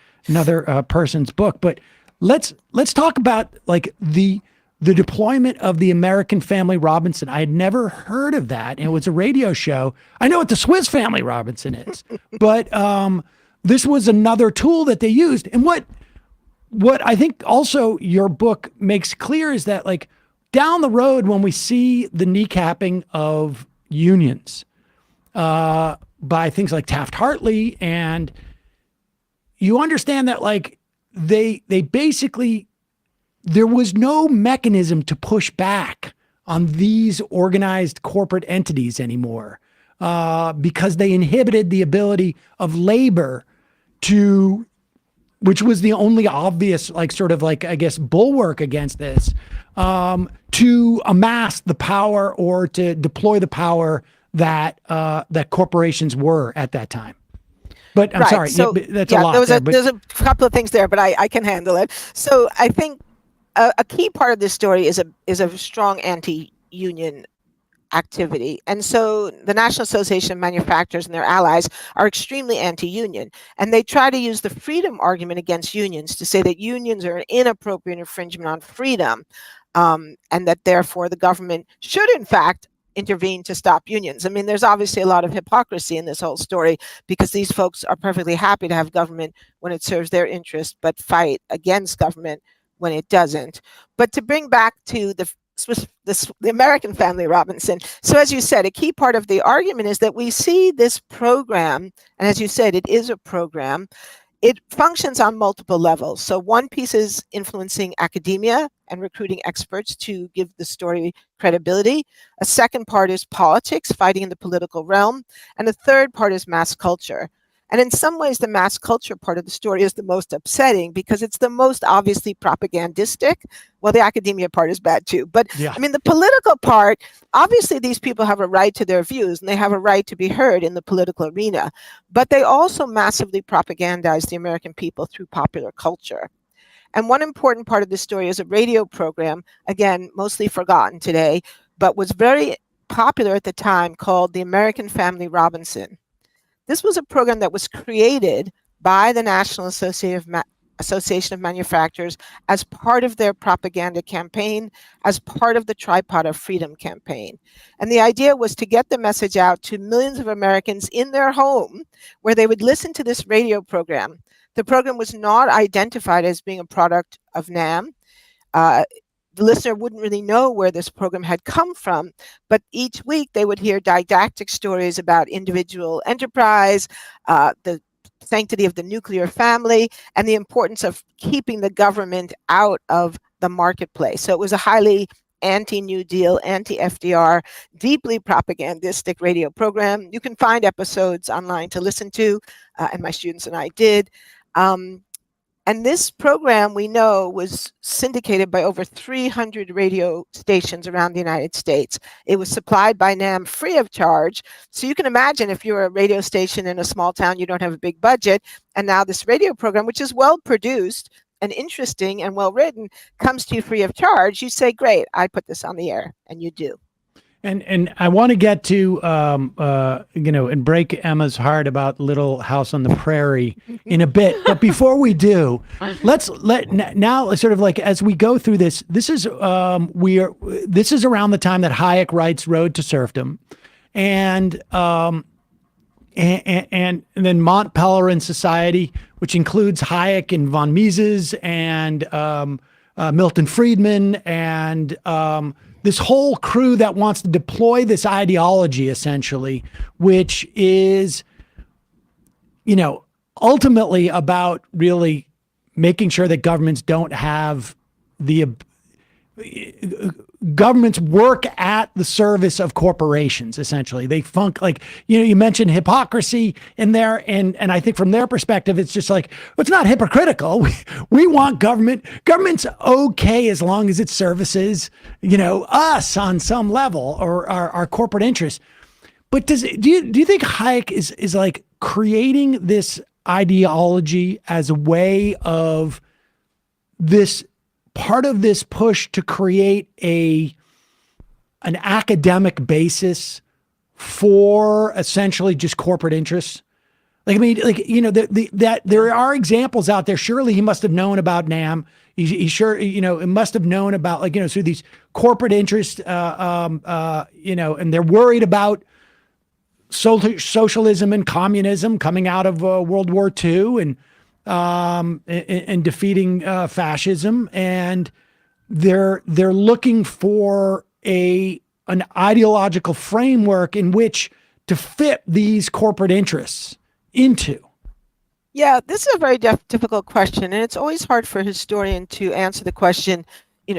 S6: person's book. But let's talk about like the deployment of the American Family Robinson. I had never heard of that. And it was a radio show. I know what the Swiss Family Robinson is, but this was another tool that they used. And what I think also your book makes clear is that, like, down the road, when we see the kneecapping of unions by things like Taft-Hartley, and you understand that, like, they basically, there was no mechanism to push back on these organized corporate entities anymore, because they inhibited the ability of labor to, which was the only obvious, like, sort of like, I guess, bulwark against this, to amass the power or to deploy the power that that corporations were at that time. But I'm sorry,
S12: so,
S6: that's a lot.
S12: There's a couple of things there, but I can handle it. So I think a key part of this story is a strong anti-union activity. And so the National Association of Manufacturers and their allies are extremely anti-union. And they try to use the freedom argument against unions to say that unions are an inappropriate infringement on freedom, and that therefore the government should, in fact, intervene to stop unions. I mean, there's obviously a lot of hypocrisy in this whole story, because these folks are perfectly happy to have government when it serves their interest, but fight against government when it doesn't. But to bring back to the American Family Robinson. So as you said, a key part of the argument is that we see this program, and as you said, it is a program. It functions on multiple levels. So one piece is influencing academia and recruiting experts to give the story credibility. A second part is politics, fighting in the political realm. And a third part is mass culture. And in some ways, the mass culture part of the story is the most upsetting because it's the most obviously propagandistic. Well, the academia part is bad too. But
S6: Yeah.
S12: I mean, the political part, obviously these people have a right to their views and they have a right to be heard in the political arena. But they also massively propagandize the American people through popular culture. And one important part of this story is a radio program, again, mostly forgotten today, but was very popular at the time, called The American Family Robinson. This was a program that was created by the National Association of Manufacturers as part of their propaganda campaign, as part of the Tripod of Freedom campaign. And the idea was to get the message out to millions of Americans in their home, where they would listen to this radio program. The program was not identified as being a product of NAM. The listener wouldn't really know where this program had come from, but each week they would hear didactic stories about individual enterprise, the sanctity of the nuclear family, and the importance of keeping the government out of the marketplace. So it was a highly anti-New Deal, anti-FDR, deeply propagandistic radio program. You can find episodes online to listen to, and my students and I did. And this program, we know, was syndicated by over 300 radio stations around the United States. It was supplied by NAM free of charge. So you can imagine if you're a radio station in a small town, you don't have a big budget, and now this radio program, which is well produced and interesting and well written, comes to you free of charge, you say, great, I put this on the air, and you do.
S6: And I want to get to, and break Emma's heart about Little House on the Prairie in a bit. But before we do, now sort of like as we go through this, this is around the time that Hayek writes Road to Serfdom, and then Mont Pelerin Society, which includes Hayek and von Mises and Milton Friedman and this whole crew that wants to deploy this ideology, essentially, which is, ultimately about really making sure that governments don't have governments work at the service of corporations. Essentially, they you mentioned hypocrisy in there, and I think from their perspective, it's just like, well, it's not hypocritical. We want government's okay as long as it services us on some level, or our corporate interests. But do you think Hayek is like creating this ideology as a way of this part of this push to create an academic basis for essentially just corporate interests? Like, I mean, that there are examples out there. Surely he must have known about NAM. He sure, it must have known about through these corporate interests, and they're worried about socialism and communism coming out of World War II and defeating fascism, and they're looking for an ideological framework in which to fit these corporate interests into.
S12: Yeah, this is a very difficult question, and it's always hard for a historian to answer the question,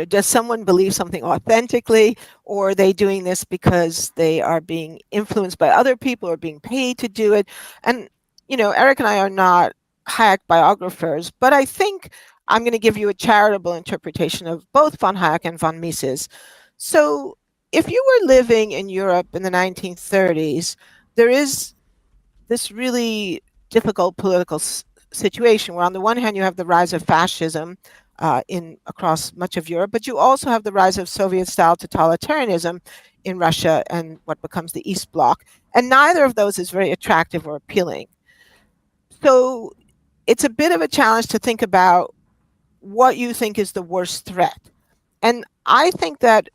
S12: does someone believe something authentically, or are they doing this because they are being influenced by other people or being paid to do it? And, Erik and I are not Hayek biographers, but I think I'm going to give you a charitable interpretation of both von Hayek and von Mises. So if you were living in Europe in the 1930s, there is this really difficult political situation where on the one hand you have the rise of fascism across much of Europe, but you also have the rise of Soviet-style totalitarianism in Russia and what becomes the East Bloc. And neither of those is very attractive or appealing. So it's a bit of a challenge to think about what you think is the worst threat. And I think that,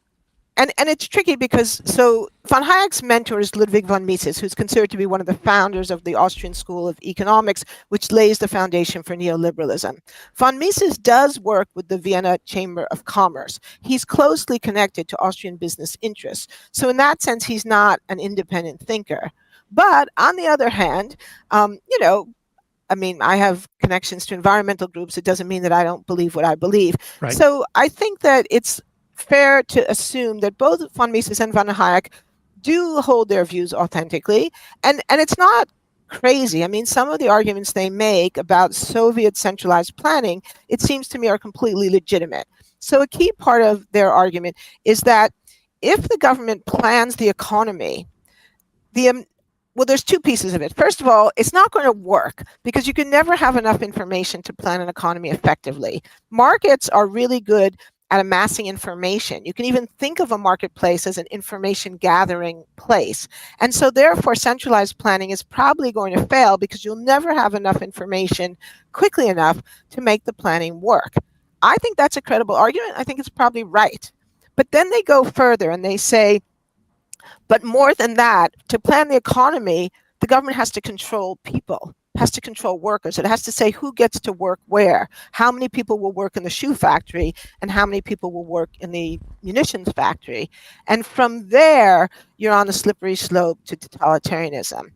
S12: and it's tricky because, so von Hayek's mentor is Ludwig von Mises, who's considered to be one of the founders of the Austrian School of Economics, which lays the foundation for neoliberalism. Von Mises does work with the Vienna Chamber of Commerce. He's closely connected to Austrian business interests. So in that sense, he's not an independent thinker. But on the other hand, I have connections to environmental groups. It doesn't mean that I don't believe what I believe.
S6: Right.
S12: So I think that it's fair to assume that both von Mises and von Hayek do hold their views authentically. And it's not crazy. I mean, some of the arguments they make about Soviet centralized planning, it seems to me, are completely legitimate. So a key part of their argument is that if the government plans the economy, well, there's two pieces of it. First of all, it's not going to work because you can never have enough information to plan an economy effectively. Markets are really good at amassing information. You can even think of a marketplace as an information gathering place. And so therefore, centralized planning is probably going to fail because you'll never have enough information quickly enough to make the planning work. I think that's a credible argument. I think it's probably right. But then they go further and they say, but more than that, to plan the economy, the government has to control people, has to control workers. It has to say who gets to work where, how many people will work in the shoe factory, and how many people will work in the munitions factory. And from there, you're on the slippery slope to totalitarianism.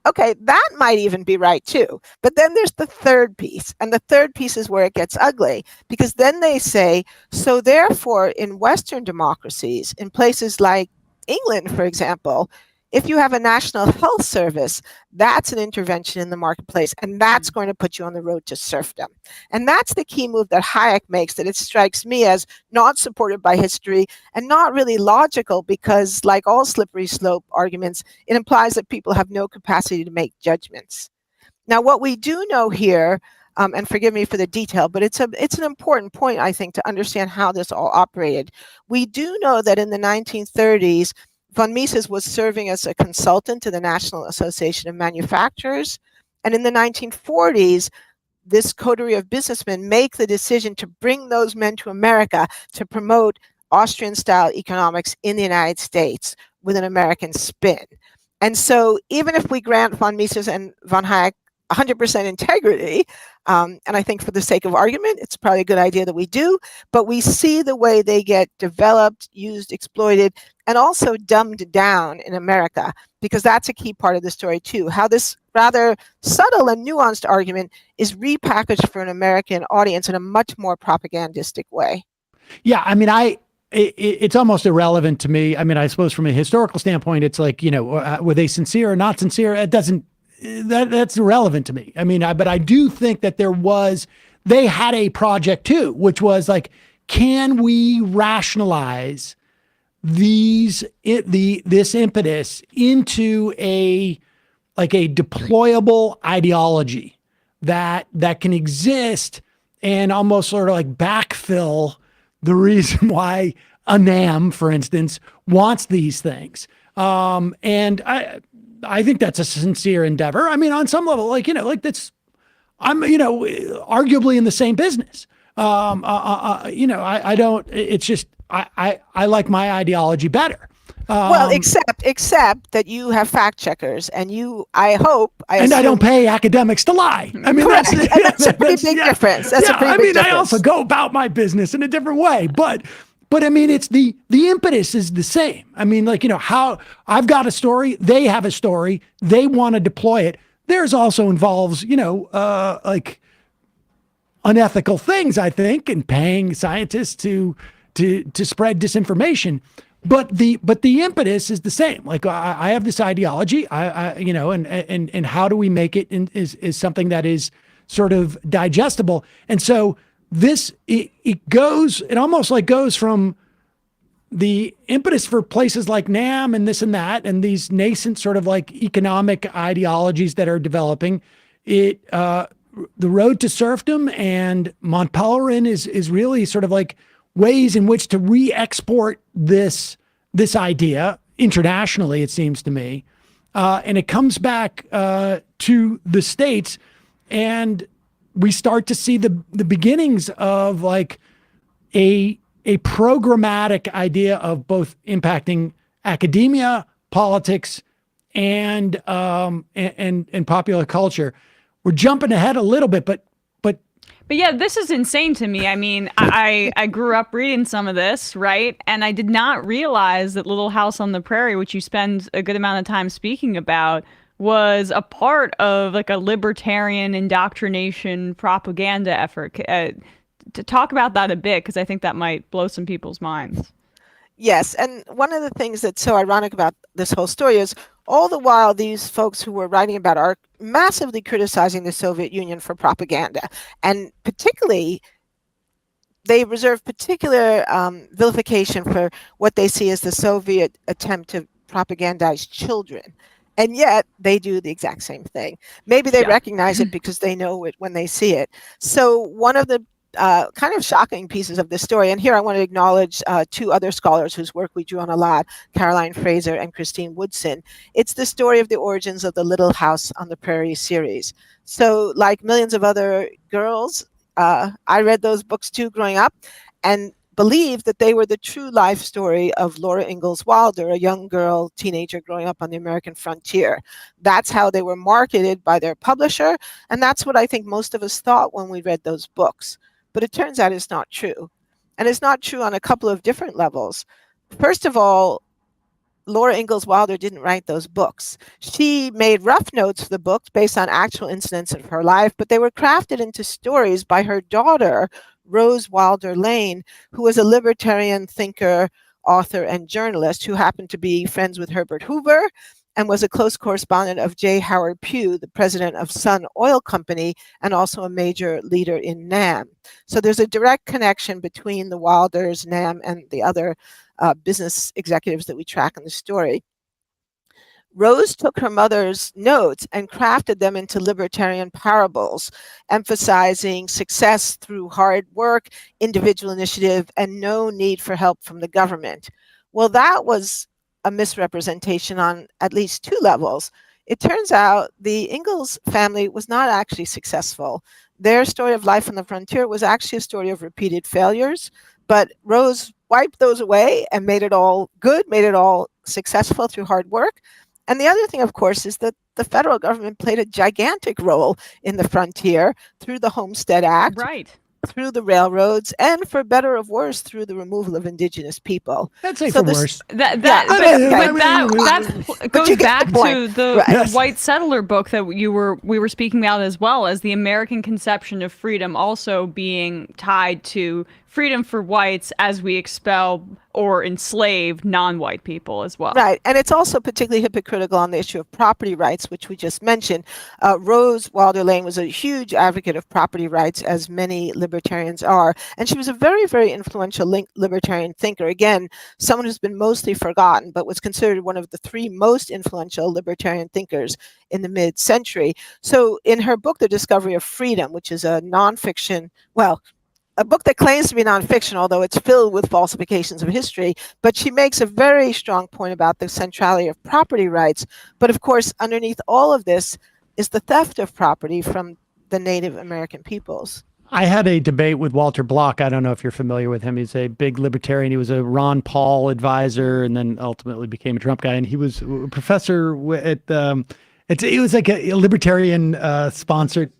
S12: Okay, that might even be right too. But then there's the third piece. And the third piece is where it gets ugly, because then they say, so therefore, in Western democracies, in places like England, for example, if you have a national health service, that's an intervention in the marketplace, and that's going to put you on the road to serfdom. And that's the key move that Hayek makes, that it strikes me as not supported by history and not really logical, because like all slippery slope arguments, it implies that people have no capacity to make judgments. Now, what we do know here, and forgive me for the detail, but it's an important point, I think, to understand how this all operated. We do know that in the 1930s, von Mises was serving as a consultant to the National Association of Manufacturers. And in the 1940s, this coterie of businessmen make the decision to bring those men to America to promote Austrian-style economics in the United States with an American spin. And so even if we grant von Mises and von Hayek 100% integrity, and I think for the sake of argument, it's probably a good idea that we do, but we see the way they get developed, used, exploited, and also dumbed down in America, because that's a key part of the story too, how this rather subtle and nuanced argument is repackaged for an American audience in a much more propagandistic way.
S6: Yeah, I mean, it's almost irrelevant to me. I mean, I suppose from a historical standpoint, it's like, were they sincere or not sincere? It doesn't, that's irrelevant to me. I mean, but I do think that they had a project too, which was like, can we rationalize this impetus into a deployable ideology that can exist and almost sort of like backfill the reason why ANAM, for instance, wants these things. And I think that's a sincere endeavor. I mean, on some level, I'm, arguably in the same business. I don't, it's just, I like my ideology better.
S12: Well, except that you have fact checkers, and I
S6: don't pay academics to lie. I mean, that's
S12: a pretty big difference.
S6: I also go about my business in a different way, but I mean, it's the impetus is the same. I mean, how I've got a story, they have a story, they want to deploy it. Theirs also involves, unethical things, I think, and paying scientists to spread disinformation. But the impetus is the same. Like I have this ideology, and how do we make it is something that is sort of digestible. And so it almost like goes from the impetus for places like NAM and this and that, and these nascent sort of like economic ideologies that are developing. The road to serfdom and Mont Pelerin is really sort of like ways in which to re-export this idea internationally, it seems to me. And it comes back to the States, and we start to see the beginnings of like a programmatic idea of both impacting academia, politics, and popular culture. We're jumping ahead a little bit, but
S7: yeah, this is insane to me. I mean, I grew up reading some of this, right? And I did not realize that Little House on the Prairie, which you spend a good amount of time speaking about, was a part of like a libertarian indoctrination propaganda effort. To talk about that a bit, because I think that might blow some people's minds.
S12: Yes, and one of the things that's so ironic about this whole story is All the while, these folks who were writing about are massively criticizing the Soviet Union for propaganda. And particularly, they reserve particular vilification for what they see as the Soviet attempt to propagandize children. And yet they do the exact same thing. Maybe they recognize it because they know it when they see it. So one of the kind of shocking pieces of this story, and here I want to acknowledge two other scholars whose work we drew on a lot, Caroline Fraser and Christine Woodson. It's the story of the origins of the Little House on the Prairie series. So like millions of other girls, I read those books too growing up and believed that they were the true life story of Laura Ingalls Wilder, a young girl, teenager growing up on the American frontier. That's how they were marketed by their publisher, and that's what I think most of us thought when we read those books. But it turns out it's not true. And it's not true on a couple of different levels. First of all, Laura Ingalls Wilder didn't write those books. She made rough notes for the books based on actual incidents of her life, but they were crafted into stories by her daughter, Rose Wilder Lane, who was a libertarian thinker, author, and journalist who happened to be friends with Herbert Hoover and was a close correspondent of J. Howard Pugh, the president of Sun Oil Company, and also a major leader in NAM. So there's a direct connection between the Wilders, NAM, and the other business executives that we track in the story. Rose took her mother's notes and crafted them into libertarian parables, emphasizing success through hard work, individual initiative, and no need for help from the government. Well, that was a misrepresentation on at least two levels. It turns out the Ingalls family was not actually successful. Their story of life on the frontier was actually a story of repeated failures, but Rose wiped those away and made it all good, made it all successful through hard work. And the other thing, of course, is that the federal government played a gigantic role in the frontier through the Homestead Act, through the railroads, and for better or worse, through the removal of indigenous people.
S6: I'd say for worse.
S7: That goes back to the white settler book that we were speaking about, as well as the American conception of freedom also being tied to freedom for whites as we expel or enslave non-white people as well.
S12: Right, and it's also particularly hypocritical on the issue of property rights, which we just mentioned. Rose Wilder Lane was a huge advocate of property rights, as many libertarians are, and she was a very, very influential libertarian thinker. Again, someone who's been mostly forgotten, but was considered one of the three most influential libertarian thinkers in the mid-century. So in her book, The Discovery of Freedom, which is a nonfiction, a book that claims to be nonfiction, although it's filled with falsifications of history, but she makes a very strong point about the centrality of property rights. But of course, underneath all of this is the theft of property from the Native American peoples.
S6: I had a debate with Walter Block. I don't know if you're familiar with him. He's a big libertarian. He was a Ron Paul advisor and then ultimately became a Trump guy. And he was a professor at, it was like a libertarian sponsored,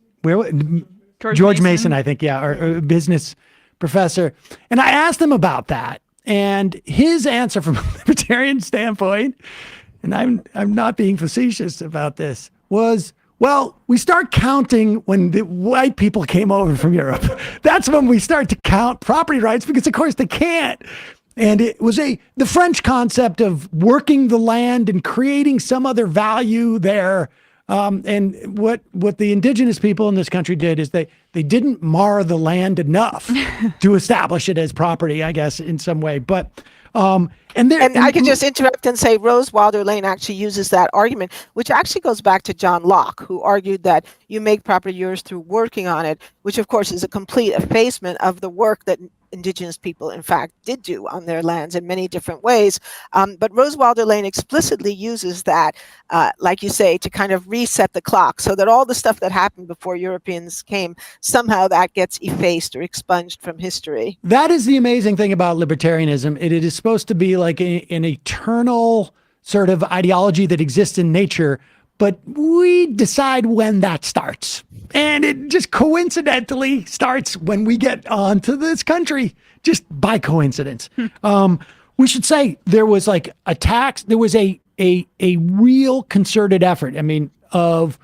S6: George Mason, I think, or business professor. And I asked him about that. And his answer from a libertarian standpoint, and I'm not being facetious about this, was, well, we start counting when the white people came over from Europe. That's when we start to count property rights, because of course they can't. And it was the French concept of working the land and creating some other value there. And what the indigenous people in this country did is they didn't mar the land enough to establish it as property, I guess, in some way. But and
S12: I can just interrupt and say Rose Wilder Lane actually uses that argument, which actually goes back to John Locke, who argued that you make property yours through working on it, which of course is a complete effacement of the work that indigenous people, in fact, did do on their lands in many different ways. But Rose Wilder Lane explicitly uses that, like you say, to kind of reset the clock so that all the stuff that happened before Europeans came, somehow that gets effaced or expunged from history.
S6: That is the amazing thing about libertarianism. It is supposed to be like an eternal sort of ideology that exists in nature, but we decide when that starts. And it just coincidentally starts when we get onto this country, just by coincidence. We should say there was like a tax, there was a real concerted effort, I mean, of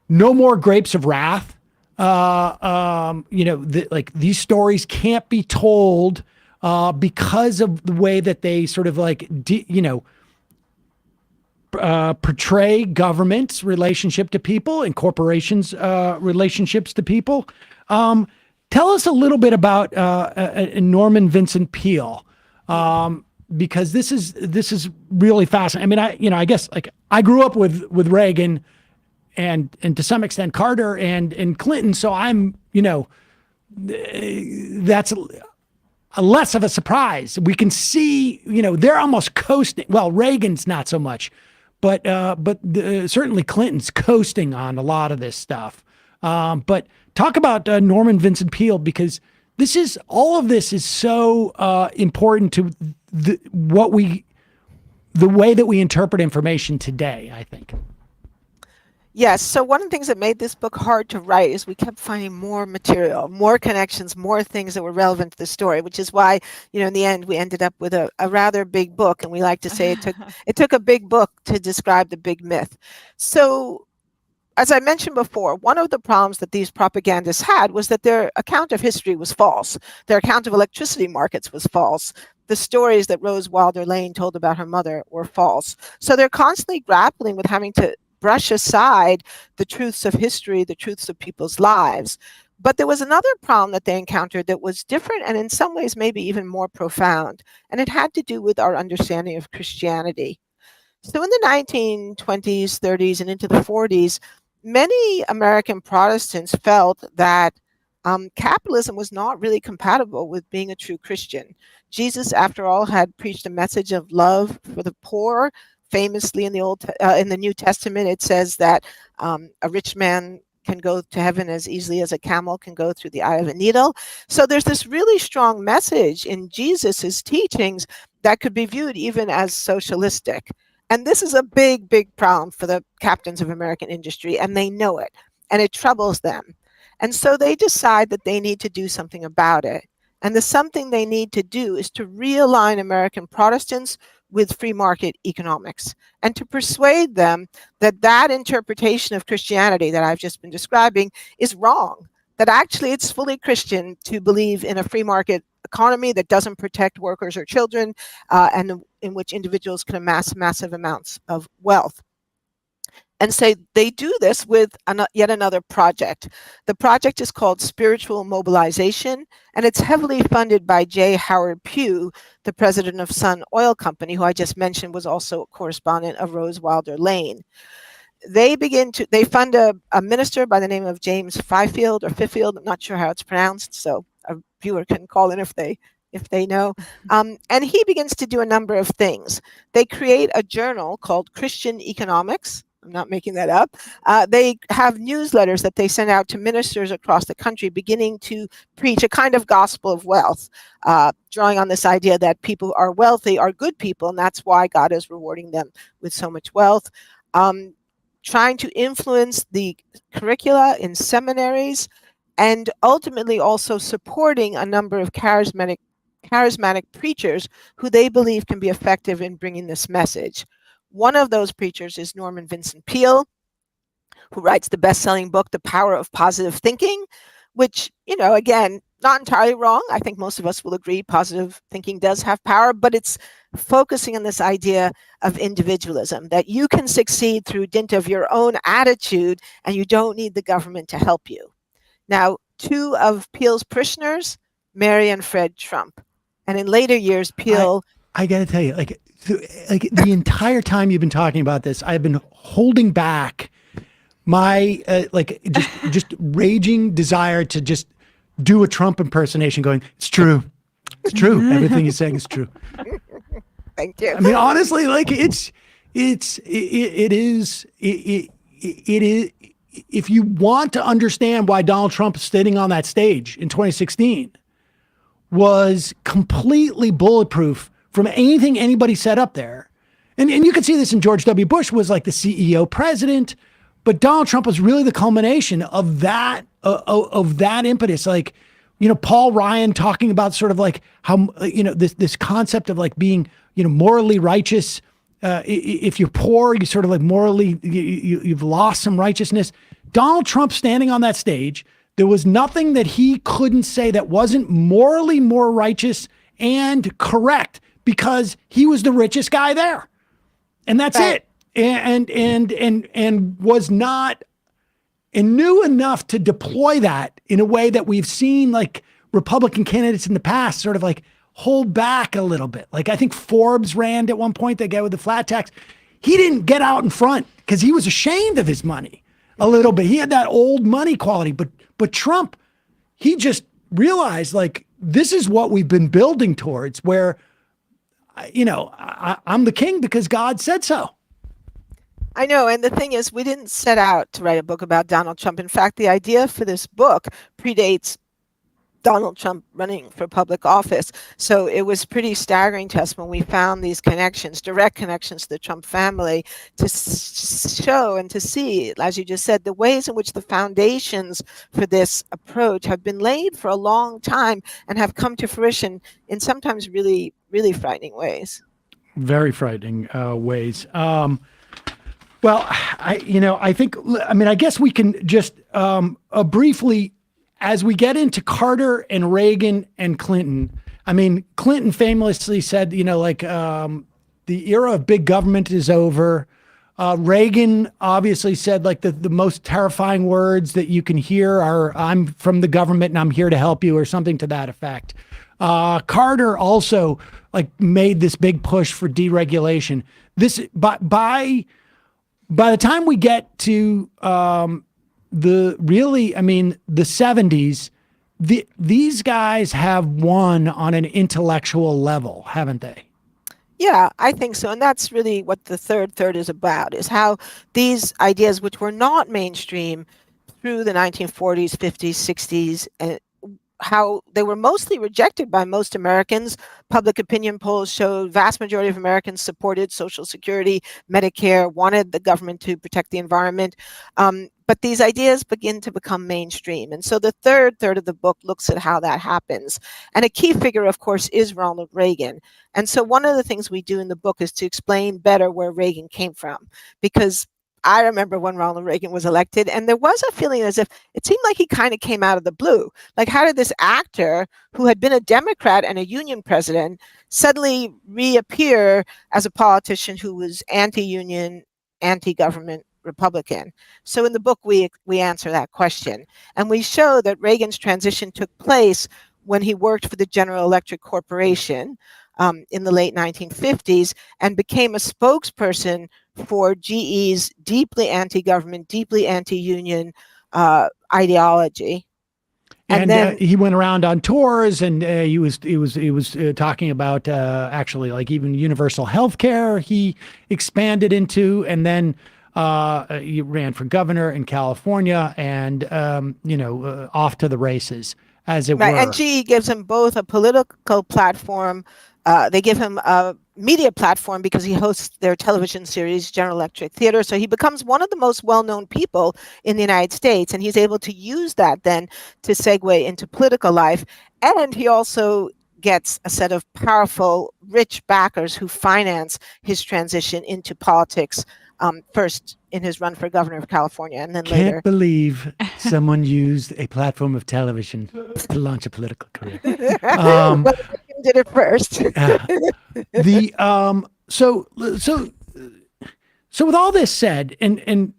S6: no more grapes of wrath. Like these stories can't be told because of the way that they sort of like, portray government's relationship to people and corporations' relationships to people. Tell us a little bit about Norman Vincent Peale, because this is really fascinating. I mean, I guess like I grew up with Reagan and to some extent Carter and Clinton, so I'm, that's a less of a surprise. We can see, they're almost coasting. Well, Reagan's not so much, but certainly Clinton's coasting on a lot of this stuff. But talk about Norman Vincent Peale, because all of this is so important to the way that we interpret information today, I think.
S12: Yes. So one of the things that made this book hard to write is we kept finding more material, more connections, more things that were relevant to the story, which is why, in the end, we ended up with a rather big book. And we like to say it took a big book to describe the big myth. So as I mentioned before, one of the problems that these propagandists had was that their account of history was false. Their account of electricity markets was false. The stories that Rose Wilder Lane told about her mother were false. So they're constantly grappling with having to brush aside the truths of history, the truths of people's lives. But there was another problem that they encountered that was different and in some ways maybe even more profound. And it had to do with our understanding of Christianity. So in the 1920s, 30s, and into the 40s, many American Protestants felt that capitalism was not really compatible with being a true Christian. Jesus, after all, had preached a message of love for the poor. Famously, in the New Testament, it says that a rich man can go to heaven as easily as a camel can go through the eye of a needle. So there's this really strong message in Jesus's teachings that could be viewed even as socialistic. And this is a big, big problem for the captains of American industry, and they know it, and it troubles them. And so they decide that they need to do something about it. And the something they need to do is to realign American Protestants with free market economics and to persuade them that that interpretation of Christianity that I've just been describing is wrong, that actually it's fully Christian to believe in a free market economy that doesn't protect workers or children and in which individuals can amass massive amounts of wealth. And so they do this with yet another project. The project is called Spiritual Mobilization, and it's heavily funded by J. Howard Pugh, the president of Sun Oil Company, who I just mentioned was also a correspondent of Rose Wilder Lane. They fund a minister by the name of James Fifield, I'm not sure how it's pronounced, so a viewer can call in if they know. And he begins to do a number of things. They create a journal called Christian Economics. I'm not making that up. They have newsletters that they send out to ministers across the country, beginning to preach a kind of gospel of wealth, drawing on this idea that people who are wealthy are good people, and that's why God is rewarding them with so much wealth. Trying to influence the curricula in seminaries, and ultimately also supporting a number of charismatic preachers who they believe can be effective in bringing this message. One of those preachers is Norman Vincent Peale, who writes the best-selling book, The Power of Positive Thinking, which, again, not entirely wrong. I think most of us will agree positive thinking does have power, but it's focusing on this idea of individualism, that you can succeed through dint of your own attitude and you don't need the government to help you. Now, two of Peale's parishioners, Mary and Fred Trump. And in later years, Peale...
S6: I got to tell you, like the entire time you've been talking about this, I've been holding back my just raging desire to just do a Trump impersonation, going, "It's true, it's true. Everything he's saying is true."
S12: Thank you.
S6: I mean, honestly, like it is. If you want to understand why Donald Trump sitting on that stage in 2016 was completely bulletproof from anything anybody said up there. And you can see this in George W. Bush was like the CEO president, but Donald Trump was really the culmination of that impetus. Like, Paul Ryan talking about sort of like how, this concept of like being, morally righteous. If you're poor, you sort of like morally, you've lost some righteousness. Donald Trump standing on that stage, there was nothing that he couldn't say that wasn't morally more righteous and correct, because he was the richest guy there. And that's it. and was not, and knew enough to deploy that in a way that we've seen like Republican candidates in the past sort of like hold back a little bit. Like I think Forbes ran at one point, the guy with the flat tax. He didn't get out in front because he was ashamed of his money a little bit. He had that old money quality, but Trump, he just realized like, this is what we've been building towards where, I'm the king because God said so.
S12: I know. And the thing is, we didn't set out to write a book about Donald Trump. In fact, the idea for this book predates Donald Trump running for public office. So it was pretty staggering to us when we found these connections, direct connections to the Trump family, to show and to see, as you just said, the ways in which the foundations for this approach have been laid for a long time and have come to fruition in sometimes really, really frightening ways.
S6: Very frightening ways. Well, I guess we can just briefly, as we get into Carter and Reagan and Clinton, I mean, Clinton famously said, the era of big government is over. Reagan obviously said like the most terrifying words that you can hear are, I'm from the government and I'm here to help you, or something to that effect. Carter also like made this big push for deregulation. By the time we get to the 70s, these guys have won on an intellectual level, haven't they?
S12: Yeah, I think so. And that's really what the third is about, is how these ideas, which were not mainstream through the 1940s, 50s, 60s, how they were mostly rejected by most Americans. Public opinion polls showed vast majority of Americans supported Social Security, Medicare, wanted the government to protect the environment. But these ideas begin to become mainstream. And so the third of the book looks at how that happens. And a key figure, of course, is Ronald Reagan. And so one of the things we do in the book is to explain better where Reagan came from, because I remember when Ronald Reagan was elected, and there was a feeling as if it seemed like he kind of came out of the blue. Like, how did this actor who had been a Democrat and a union president suddenly reappear as a politician who was anti-union, anti-government Republican? So in the book, we answer that question. And we show that Reagan's transition took place when he worked for the General Electric Corporation in the late 1950s and became a spokesperson for GE's deeply anti-government, deeply anti-union ideology.
S6: And then he went around on tours, and he was talking about actually like even universal health care he expanded into, and then he ran for governor in California, and off to the races, as it were.
S12: And GE gives him both a political platform. They give him a media platform because he hosts their television series, General Electric Theater. So he becomes one of the most well-known people in the United States, and he's able to use that then to segue into political life. And he also gets a set of powerful, rich backers who finance his transition into politics, first in his run for governor of California, and then later.
S6: Can't believe someone used a platform of television to launch a political career.
S12: Well, he did it first.
S6: So with all this said, and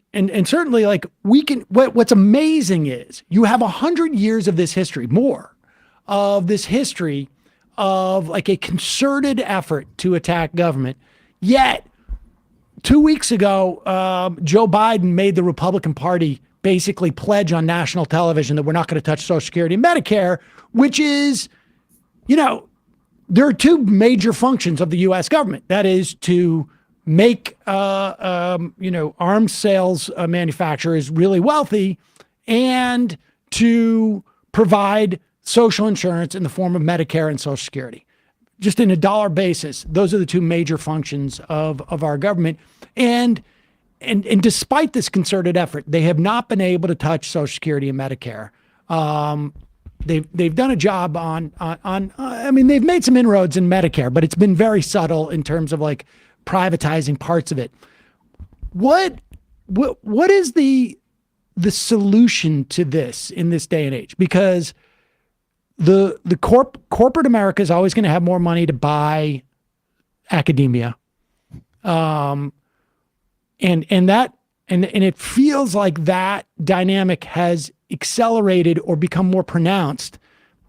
S6: certainly like we can, what's amazing is you have 100 years of this history, more of this history of like a concerted effort to attack government. Yet 2 weeks ago, Joe Biden made the Republican Party basically pledge on national television that we're not going to touch Social Security and Medicare, which is, there are two major functions of the U.S. government. That is to make, arms sales manufacturers really wealthy, and to provide social insurance in the form of Medicare and Social Security. Just in a dollar basis, those are the two major functions of our government. And despite this concerted effort, they have not been able to touch Social Security and Medicare. They've done a job on they've made some inroads in Medicare, but it's been very subtle in terms of like privatizing parts of it. What is the solution to this in this day and age? Because the corporate America is always going to have more money to buy academia. and it feels like that dynamic has accelerated or become more pronounced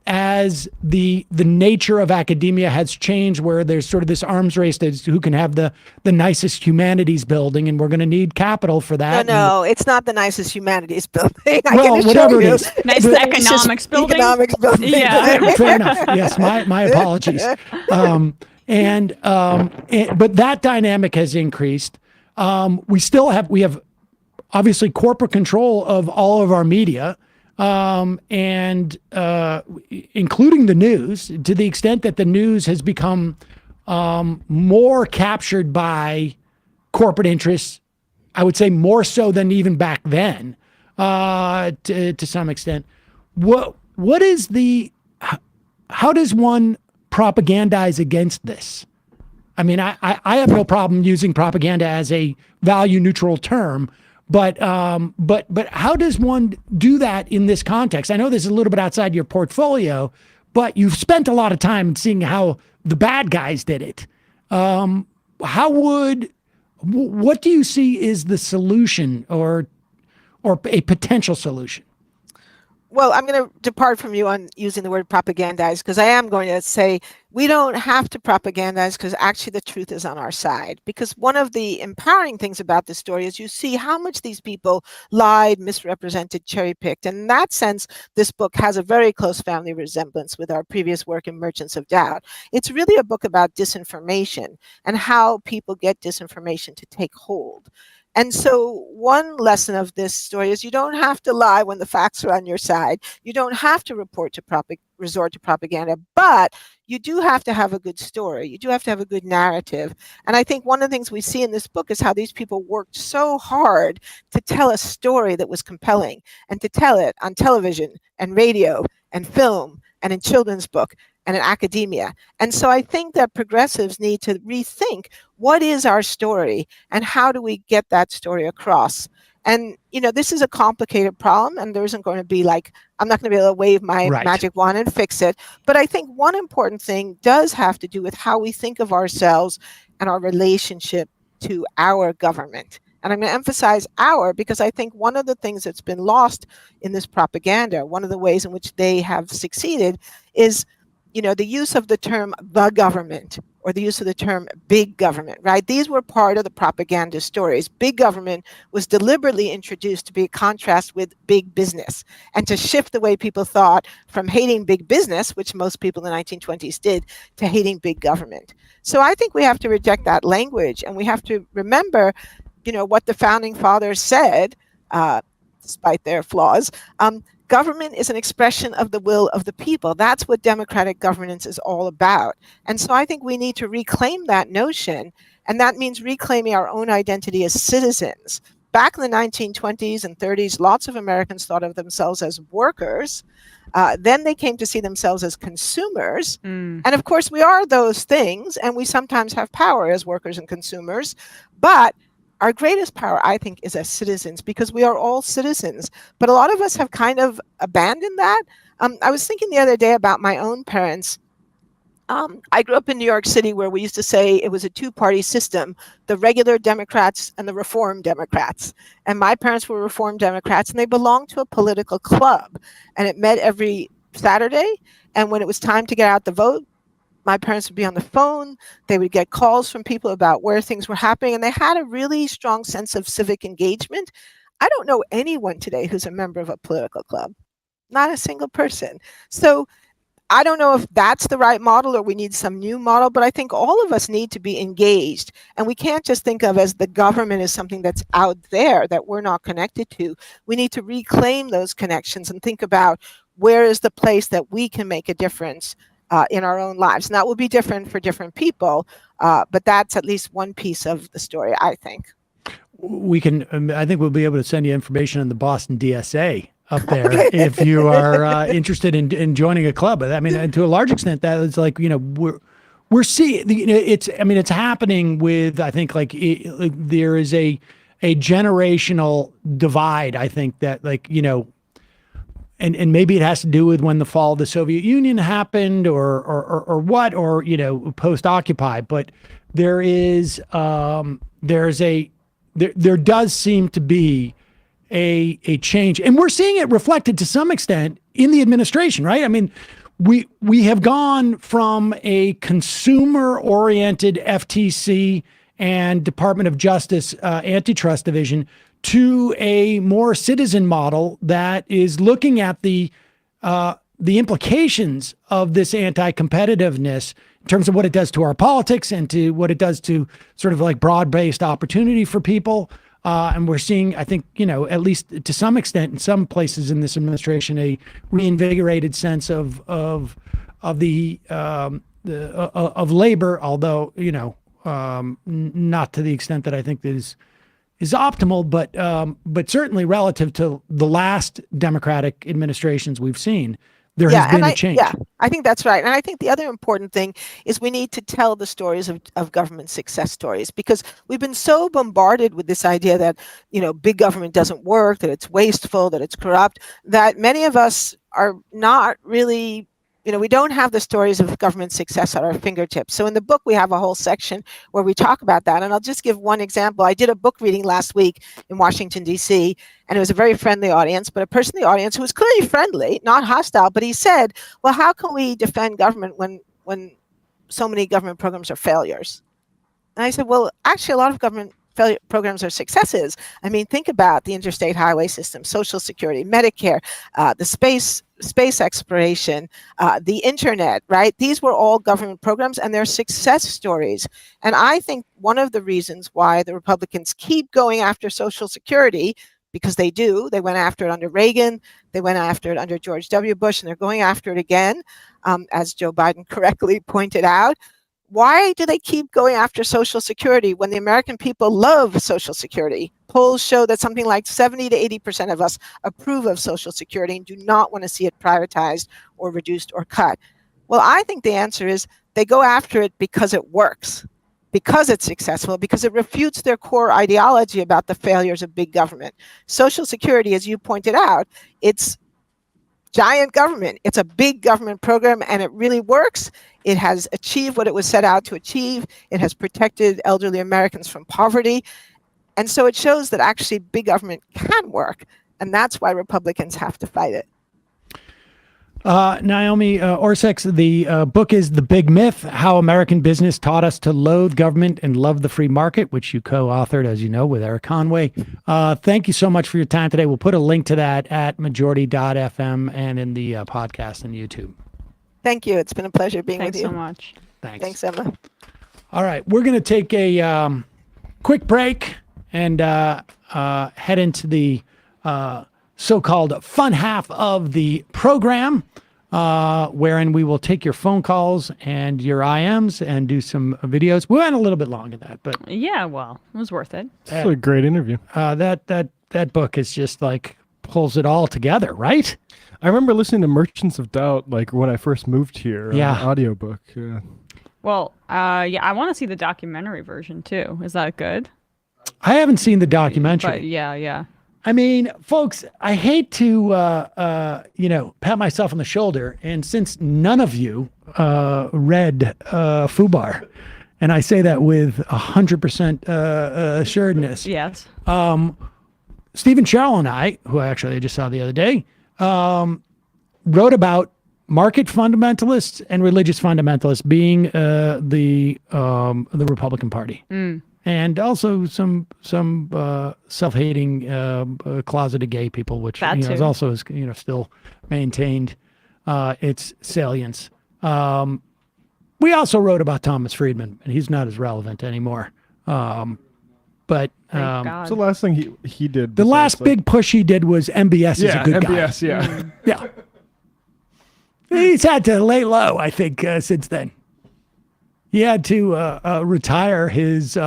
S6: as the nature of academia has changed, where there's sort of this arms race as who can have the nicest humanities building, and we're going to need capital for that.
S12: No, it's not the nicest humanities building.
S6: Well, whatever it is.
S7: Nice economics building.
S12: Economics building.
S7: Yeah.
S6: Fair enough. Yes, my apologies. But that dynamic has increased. We have obviously corporate control of all of our media. Including the news, to the extent that the news has become more captured by corporate interests, I would say more so than even back then, to some extent. How does one propagandize against this? I mean, I have no problem using propaganda as a value neutral term. But how does one do that in this context? I know this is a little bit outside your portfolio, but you've spent a lot of time seeing how the bad guys did it. What do you see is the solution or a potential solution?
S12: Well, I'm going to depart from you on using the word propagandize, because I am going to say we don't have to propagandize, because actually the truth is on our side. Because one of the empowering things about this story is you see how much these people lied, misrepresented, cherry-picked. And in that sense, this book has a very close family resemblance with our previous work in Merchants of Doubt. It's really a book about disinformation and how people get disinformation to take hold. And so one lesson of this story is you don't have to lie when the facts are on your side. You don't have to resort to propaganda, but you do have to have a good story. You do have to have a good narrative. And I think one of the things we see in this book is how these people worked so hard to tell a story that was compelling, and to tell it on television and radio and film and in children's book and in academia. And so I think that progressives need to rethink, what is our story and how do we get that story across? And, this is a complicated problem, and there isn't going to be I'm not going to be able to wave my magic wand and fix it. But I think one important thing does have to do with how we think of ourselves and our relationship to our government. And I'm going to emphasize our, because I think one of the things that's been lost in this propaganda, one of the ways in which they have succeeded is the use of the term the government, or the use of the term big government, right? These were part of the propaganda stories. Big government was deliberately introduced to be a contrast with big business, and to shift the way people thought from hating big business, which most people in the 1920s did, to hating big government. So I think we have to reject that language, and we have to remember, what the founding fathers said, despite their flaws. Government is an expression of the will of the people. That's what democratic governance is all about. And so I think we need to reclaim that notion, and that means reclaiming our own identity as citizens. Back in the 1920s and 30s, lots of Americans thought of themselves as workers. Then they came to see themselves as consumers. And of course, we are those things, and we sometimes have power as workers and consumers. But our greatest power, I think, is as citizens, because we are all citizens. But a lot of us have kind of abandoned that. I was thinking the other day about my own parents. I grew up in New York City, where we used to say it was a two-party system, the regular Democrats and the Reform Democrats. And my parents were Reform Democrats, and they belonged to a political club. And it met every Saturday. And when it was time to get out the vote, my parents would be on the phone. They would get calls from people about where things were happening, and they had a really strong sense of civic engagement. I don't know anyone today who's a member of a political club, not a single person. So I don't know if that's the right model or we need some new model, but I think all of us need to be engaged, and we can't just think of as the government as something that's out there that we're not connected to. We need to reclaim those connections and think about where is the place that we can make a difference in our own lives. And that will be different for different people, but that's at least one piece of the story, I think.
S6: I think we'll be able to send you information on the Boston DSA up there if you are interested in joining a club. I mean, and to a large extent, that is we're seeing, it's happening with, I think, there is a generational divide, I think, that and maybe it has to do with when the fall of the Soviet Union happened or post-Occupy, but there's a there does seem to be a change, and we're seeing it reflected to some extent in the administration, right? I mean, we have gone from a consumer-oriented FTC and Department of Justice antitrust division to a more citizen model that is looking at the implications of this anti-competitiveness in terms of what it does to our politics and to what it does to sort of like broad-based opportunity for people. And we're seeing, I think, at least to some extent in some places in this administration, a reinvigorated sense of labor, although, not to the extent that I think that is optimal, but certainly relative to the last Democratic administrations we've seen, there has been a change.
S12: Yeah, I think that's right. And I think the other important thing is we need to tell the stories of government success stories, because we've been so bombarded with this idea that, big government doesn't work, that it's wasteful, that it's corrupt, that many of us are not really, we don't have the stories of government success at our fingertips. So in the book, we have a whole section where we talk about that. And I'll just give one example. I did a book reading last week in Washington, D.C., and it was a very friendly audience, but a person in the audience who was clearly friendly, not hostile, but he said, well, how can we defend government when so many government programs are failures? And I said, well, actually, a lot of government programs are successes. I mean, think about the interstate highway system, Social Security, Medicare, the space exploration, the internet, right? These were all government programs, and they're success stories. And I think one of the reasons why the Republicans keep going after Social Security, because they went after it under Reagan, they went after it under George W. Bush, and they're going after it again, as Joe Biden correctly pointed out. Why do they keep going after Social Security when the American people love Social Security? Polls show that something like 70 to 80% of us approve of Social Security and do not want to see it privatized or reduced or cut. Well, I think the answer is they go after it because it works, because it's successful, because it refutes their core ideology about the failures of big government. Social Security, as you pointed out, it's giant government. It's a big government program, and it really works. It has achieved what it was set out to achieve. It has protected elderly Americans from poverty. And so it shows that actually big government can work, and that's why Republicans have to fight it.
S6: Naomi Oreskes, the book is The Big Myth, How American Business Taught Us to Loathe Government and Love the Free Market, which you co-authored, as you know, with Erik Conway. Thank you so much for your time today. We'll put a link to that at majority.fm and in the podcast and YouTube.
S12: Thank you. It's been a pleasure being
S7: Thanks
S12: with you.
S7: so much.
S12: Thanks, Emma.
S6: All right. We're going to take a quick break and head into the so-called fun half of the program, wherein we will take your phone calls and your IMs and do some videos. We went a little bit long in that, but
S7: yeah, well, it was worth it.
S8: It's a great interview.
S6: That book is just like pulls it all together, right?
S8: I remember listening to Merchants of Doubt like when I first moved here.
S6: Yeah,
S8: audiobook. Yeah.
S7: Well, I want to see the documentary version too. Is that good?
S6: I haven't seen the documentary.
S7: But yeah.
S6: I mean, folks, I hate to, pat myself on the shoulder. And since none of you read FUBAR, and I say that with 100% assuredness.
S7: Yes.
S6: Stephen Sherrill and I, who I just saw the other day, wrote about market fundamentalists and religious fundamentalists being the Republican Party. And also some self-hating closeted gay people, which is also still maintained its salience. We also wrote about Thomas Friedman, and he's not as relevant anymore. But
S8: so the last thing he did.
S6: The last big push he did was MBS is a good guy.
S8: MBS, yeah.
S6: Yeah. He's had to lay low, I think, since then. He had to retire his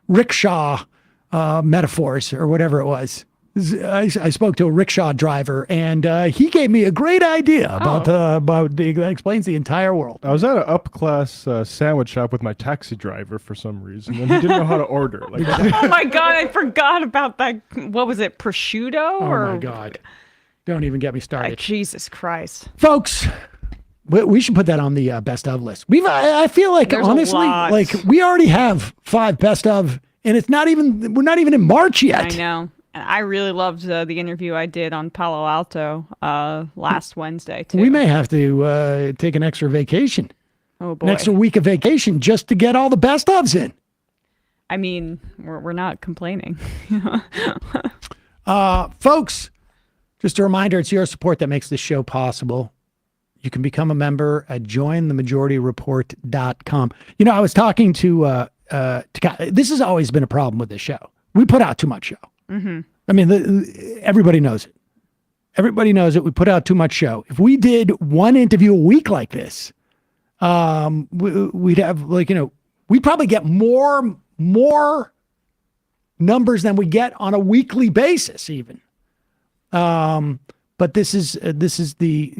S6: rickshaw metaphors or whatever it was. I spoke to a rickshaw driver, and he gave me a great idea about that explains the entire world.
S8: I was at an up-class sandwich shop with my taxi driver for some reason, and he didn't know how to order.
S7: Oh my God, I forgot about that. What was it, prosciutto?
S6: Oh my God. Don't even get me started.
S7: Jesus Christ.
S6: Folks, we should put that on the best of list. I feel like,
S7: There's
S6: honestly, like we already have 5 best of and we're not even in March yet.
S7: I know. And I really loved the interview I did on Palo Alto last Wednesday, too.
S6: We may have to take an extra vacation.
S7: Oh, boy.
S6: An extra week of vacation just to get all the best ofs in.
S7: I mean, we're not complaining.
S6: Folks, just a reminder, it's your support that makes this show possible. You can become a member at jointhemajority.report.com. You know, I was talking to this has always been a problem with this show. We put out too much show.
S7: Mm-hmm.
S6: I mean, everybody knows it. Everybody knows it. We put out too much show. If we did one interview a week like this, we'd have we'd probably get more numbers than we get on a weekly basis even. But this is the,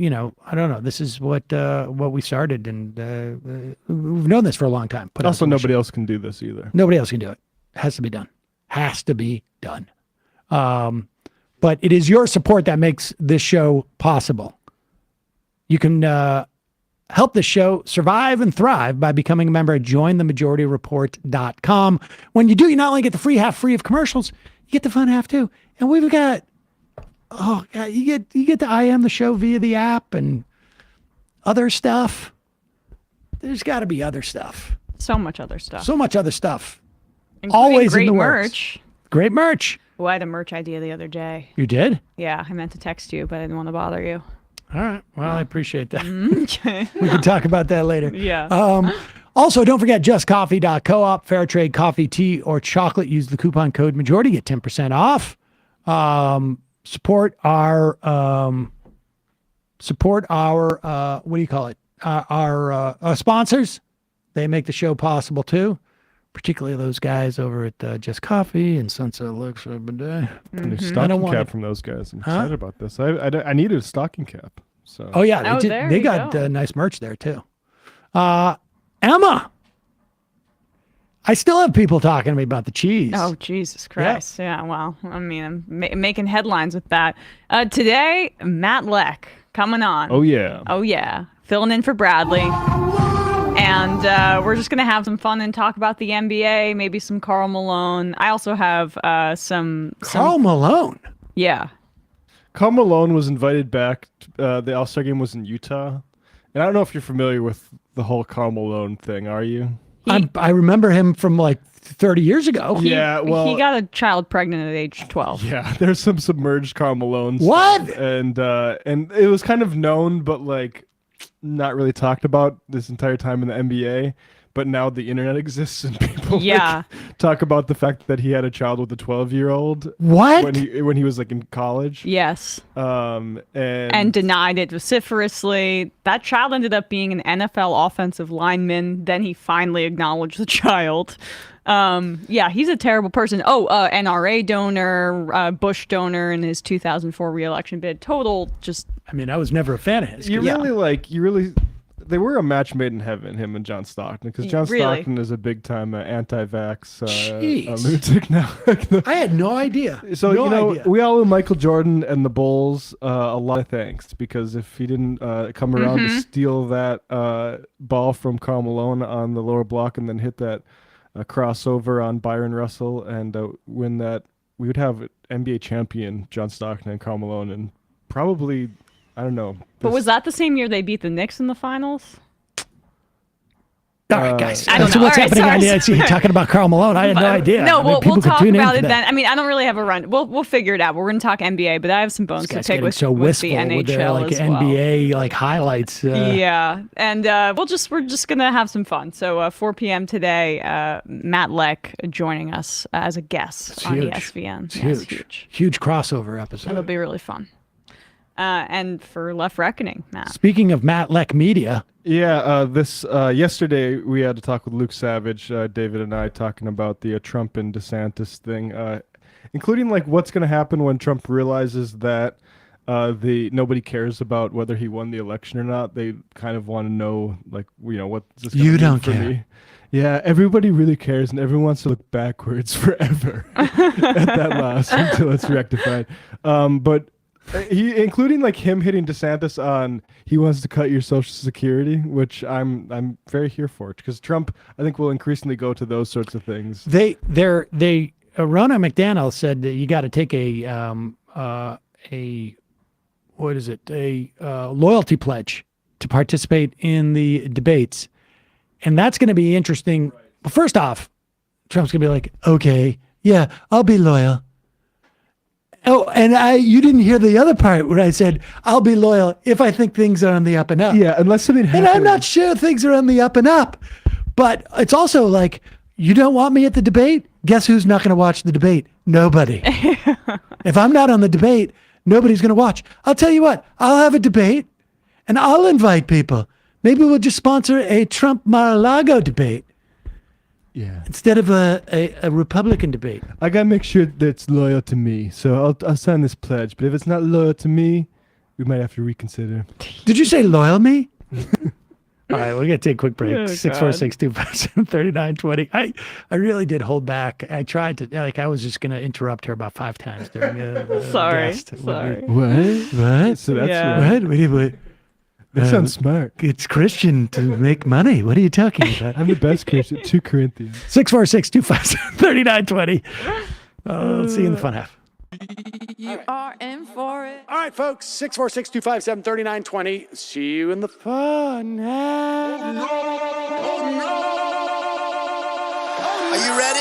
S6: I don't know. This is what we started, and we've known this for a long time. But
S8: also, nobody else can do this either.
S6: Nobody else can do it. Has to be done. Has to be done. But it is your support that makes this show possible. You can help the show survive and thrive by becoming a member at jointhemajority.report.com. When you do, you not only get the free half free of commercials, you get the fun half too. And we've got, you get to IM the show via the app and other stuff. There's got to be other stuff.
S7: So much other stuff.
S6: So much other stuff.
S7: Including
S6: always
S7: great
S6: in the
S7: merch.
S6: Works. Great merch.
S7: Oh, I had a merch idea the other day.
S6: You did?
S7: Yeah, I meant to text you, but I didn't want to bother you.
S6: All right. Well, I appreciate that.
S7: Okay.
S6: We can talk about that later.
S7: Yeah.
S6: Also, don't forget justcoffee.coop, fair trade coffee, tea, or chocolate. Use the coupon code majority, get 10% off. Support our what do you call it? Our sponsors. They make the show possible too. Particularly those guys over at Just Coffee and Sunset Looks every day.
S8: New stocking cap from those guys. I'm excited about this. I needed a stocking cap. So.
S6: Oh yeah, they got nice merch there too. Emma, I still have people talking to me about the cheese.
S7: Oh Jesus Christ! Yeah, well, I mean, I'm making headlines with that. Today, Matt Leck coming on.
S8: Oh yeah.
S7: Oh yeah, filling in for Bradley. And we're just going to have some fun and talk about the NBA, maybe some Karl Malone. I also have some...
S6: Karl Malone?
S7: Yeah.
S8: Karl Malone was invited back. The All-Star game was in Utah. And I don't know if you're familiar with the whole Karl Malone thing, are you?
S6: I remember him from like 30 years ago.
S7: He got a child pregnant at age 12.
S8: Yeah, there's some submerged Karl Malone
S6: What?
S8: stuff. And it was kind of known, but like... not really talked about this entire time in the NBA, but now the internet exists and people talk about the fact that he had a child with a 12-year-old.
S6: What?
S8: When he was like in college.
S7: Yes.
S8: And
S7: denied it vociferously. That child ended up being an NFL offensive lineman. Then he finally acknowledged the child. He's a terrible person. NRA donor, Bush donor in his 2004 re-election bid. Total just...
S6: I mean, I was never a fan of his.
S8: They were a match made in heaven, him and John Stockton, because John Stockton is a big-time anti-vax lunatic now.
S6: I had no idea.
S8: So, we all owe Michael Jordan and the Bulls a lot of thanks, because if he didn't come around to steal that ball from Karl Malone on the lower block and then hit that crossover on Byron Russell and win that, we would have NBA champion John Stockton and Karl Malone, and probably... I don't know.
S7: But was that the same year they beat the Knicks in the finals?
S6: All right, guys.
S7: I don't know.
S6: What's happening? I see you talking about Karl Malone. I had no idea.
S7: No, we'll talk about it then. I mean, I don't really have a run. We'll figure it out. We're going to talk NBA, but I have some bones to pick with the NHL
S6: with their,
S7: as well.
S6: NBA highlights.
S7: Yeah, and we're just going to have some fun. So 4 p.m. today, Matt Leck joining us as a guest on ESPN.
S6: It's huge crossover episode.
S7: It'll be really fun. And for Left Reckoning, Matt.
S6: Speaking of Matt Leck Media.
S8: Yeah, yesterday we had to talk with Luke Savage, David and I, talking about the Trump and DeSantis thing, including like what's going to happen when Trump realizes that nobody cares about whether he won the election or not. They kind of want to know, like, what's this going to mean for me? Yeah, everybody really cares, and everyone wants to look backwards forever at that loss until it's rectified. But Including like him hitting DeSantis on he wants to cut your Social Security, which I'm very here for, because Trump I think will increasingly go to those sorts of things.
S6: Ronna McDaniel said that you got to take a loyalty pledge to participate in the debates, and that's going to be interesting. Well, first off, Trump's going to be like, okay, yeah, I'll be loyal. Oh, and you didn't hear the other part where I said, I'll be loyal if I think things are on the up and up.
S8: Yeah, unless something happens.
S6: And I'm not sure things are on the up and up. But it's also like, you don't want me at the debate? Guess who's not going to watch the debate? Nobody. If I'm not on the debate, nobody's going to watch. I'll tell you what, I'll have a debate and I'll invite people. Maybe we'll just sponsor a Trump Mar-a-Lago debate.
S8: Yeah.
S6: Instead of a Republican debate.
S8: I gotta make sure that it's loyal to me. So I'll sign this pledge. But if it's not loyal to me, we might have to reconsider.
S6: Did you say loyal me? All right, we're gonna take a quick break.
S7: Oh,
S6: 646-257-3920. I really did hold back. I tried to I was just gonna interrupt her about 5 times during the
S7: Sorry.
S6: guest.
S7: Sorry.
S6: What?
S8: So that's
S7: Yeah.
S6: What?
S8: that sounds smart.
S6: It's Christian to make money. What are you talking about?
S8: I'm the best Christian. 2 Corinthians.
S6: 646-257-3920. Let's see you in the fun half.
S13: You are in for it.
S6: All right, folks. 646-257-3920. See you in the fun half.
S14: Are you ready?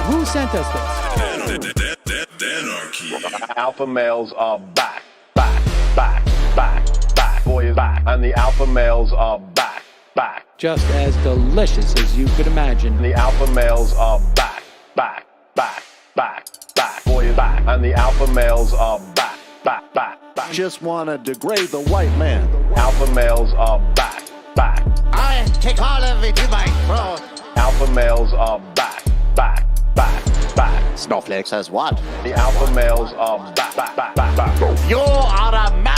S6: Who sent us this?
S15: Alpha males are back. Boy is back. And the alpha males are back.
S6: Just as delicious as you could imagine.
S15: The alpha males are back. Boy is back. And the alpha males are back.
S14: Just want to degrade the white man.
S15: Alpha males are back.
S14: I take all of it in my throat.
S15: Alpha males are back.
S14: Snowflake says what?
S15: The alpha males are back.
S14: You are a man.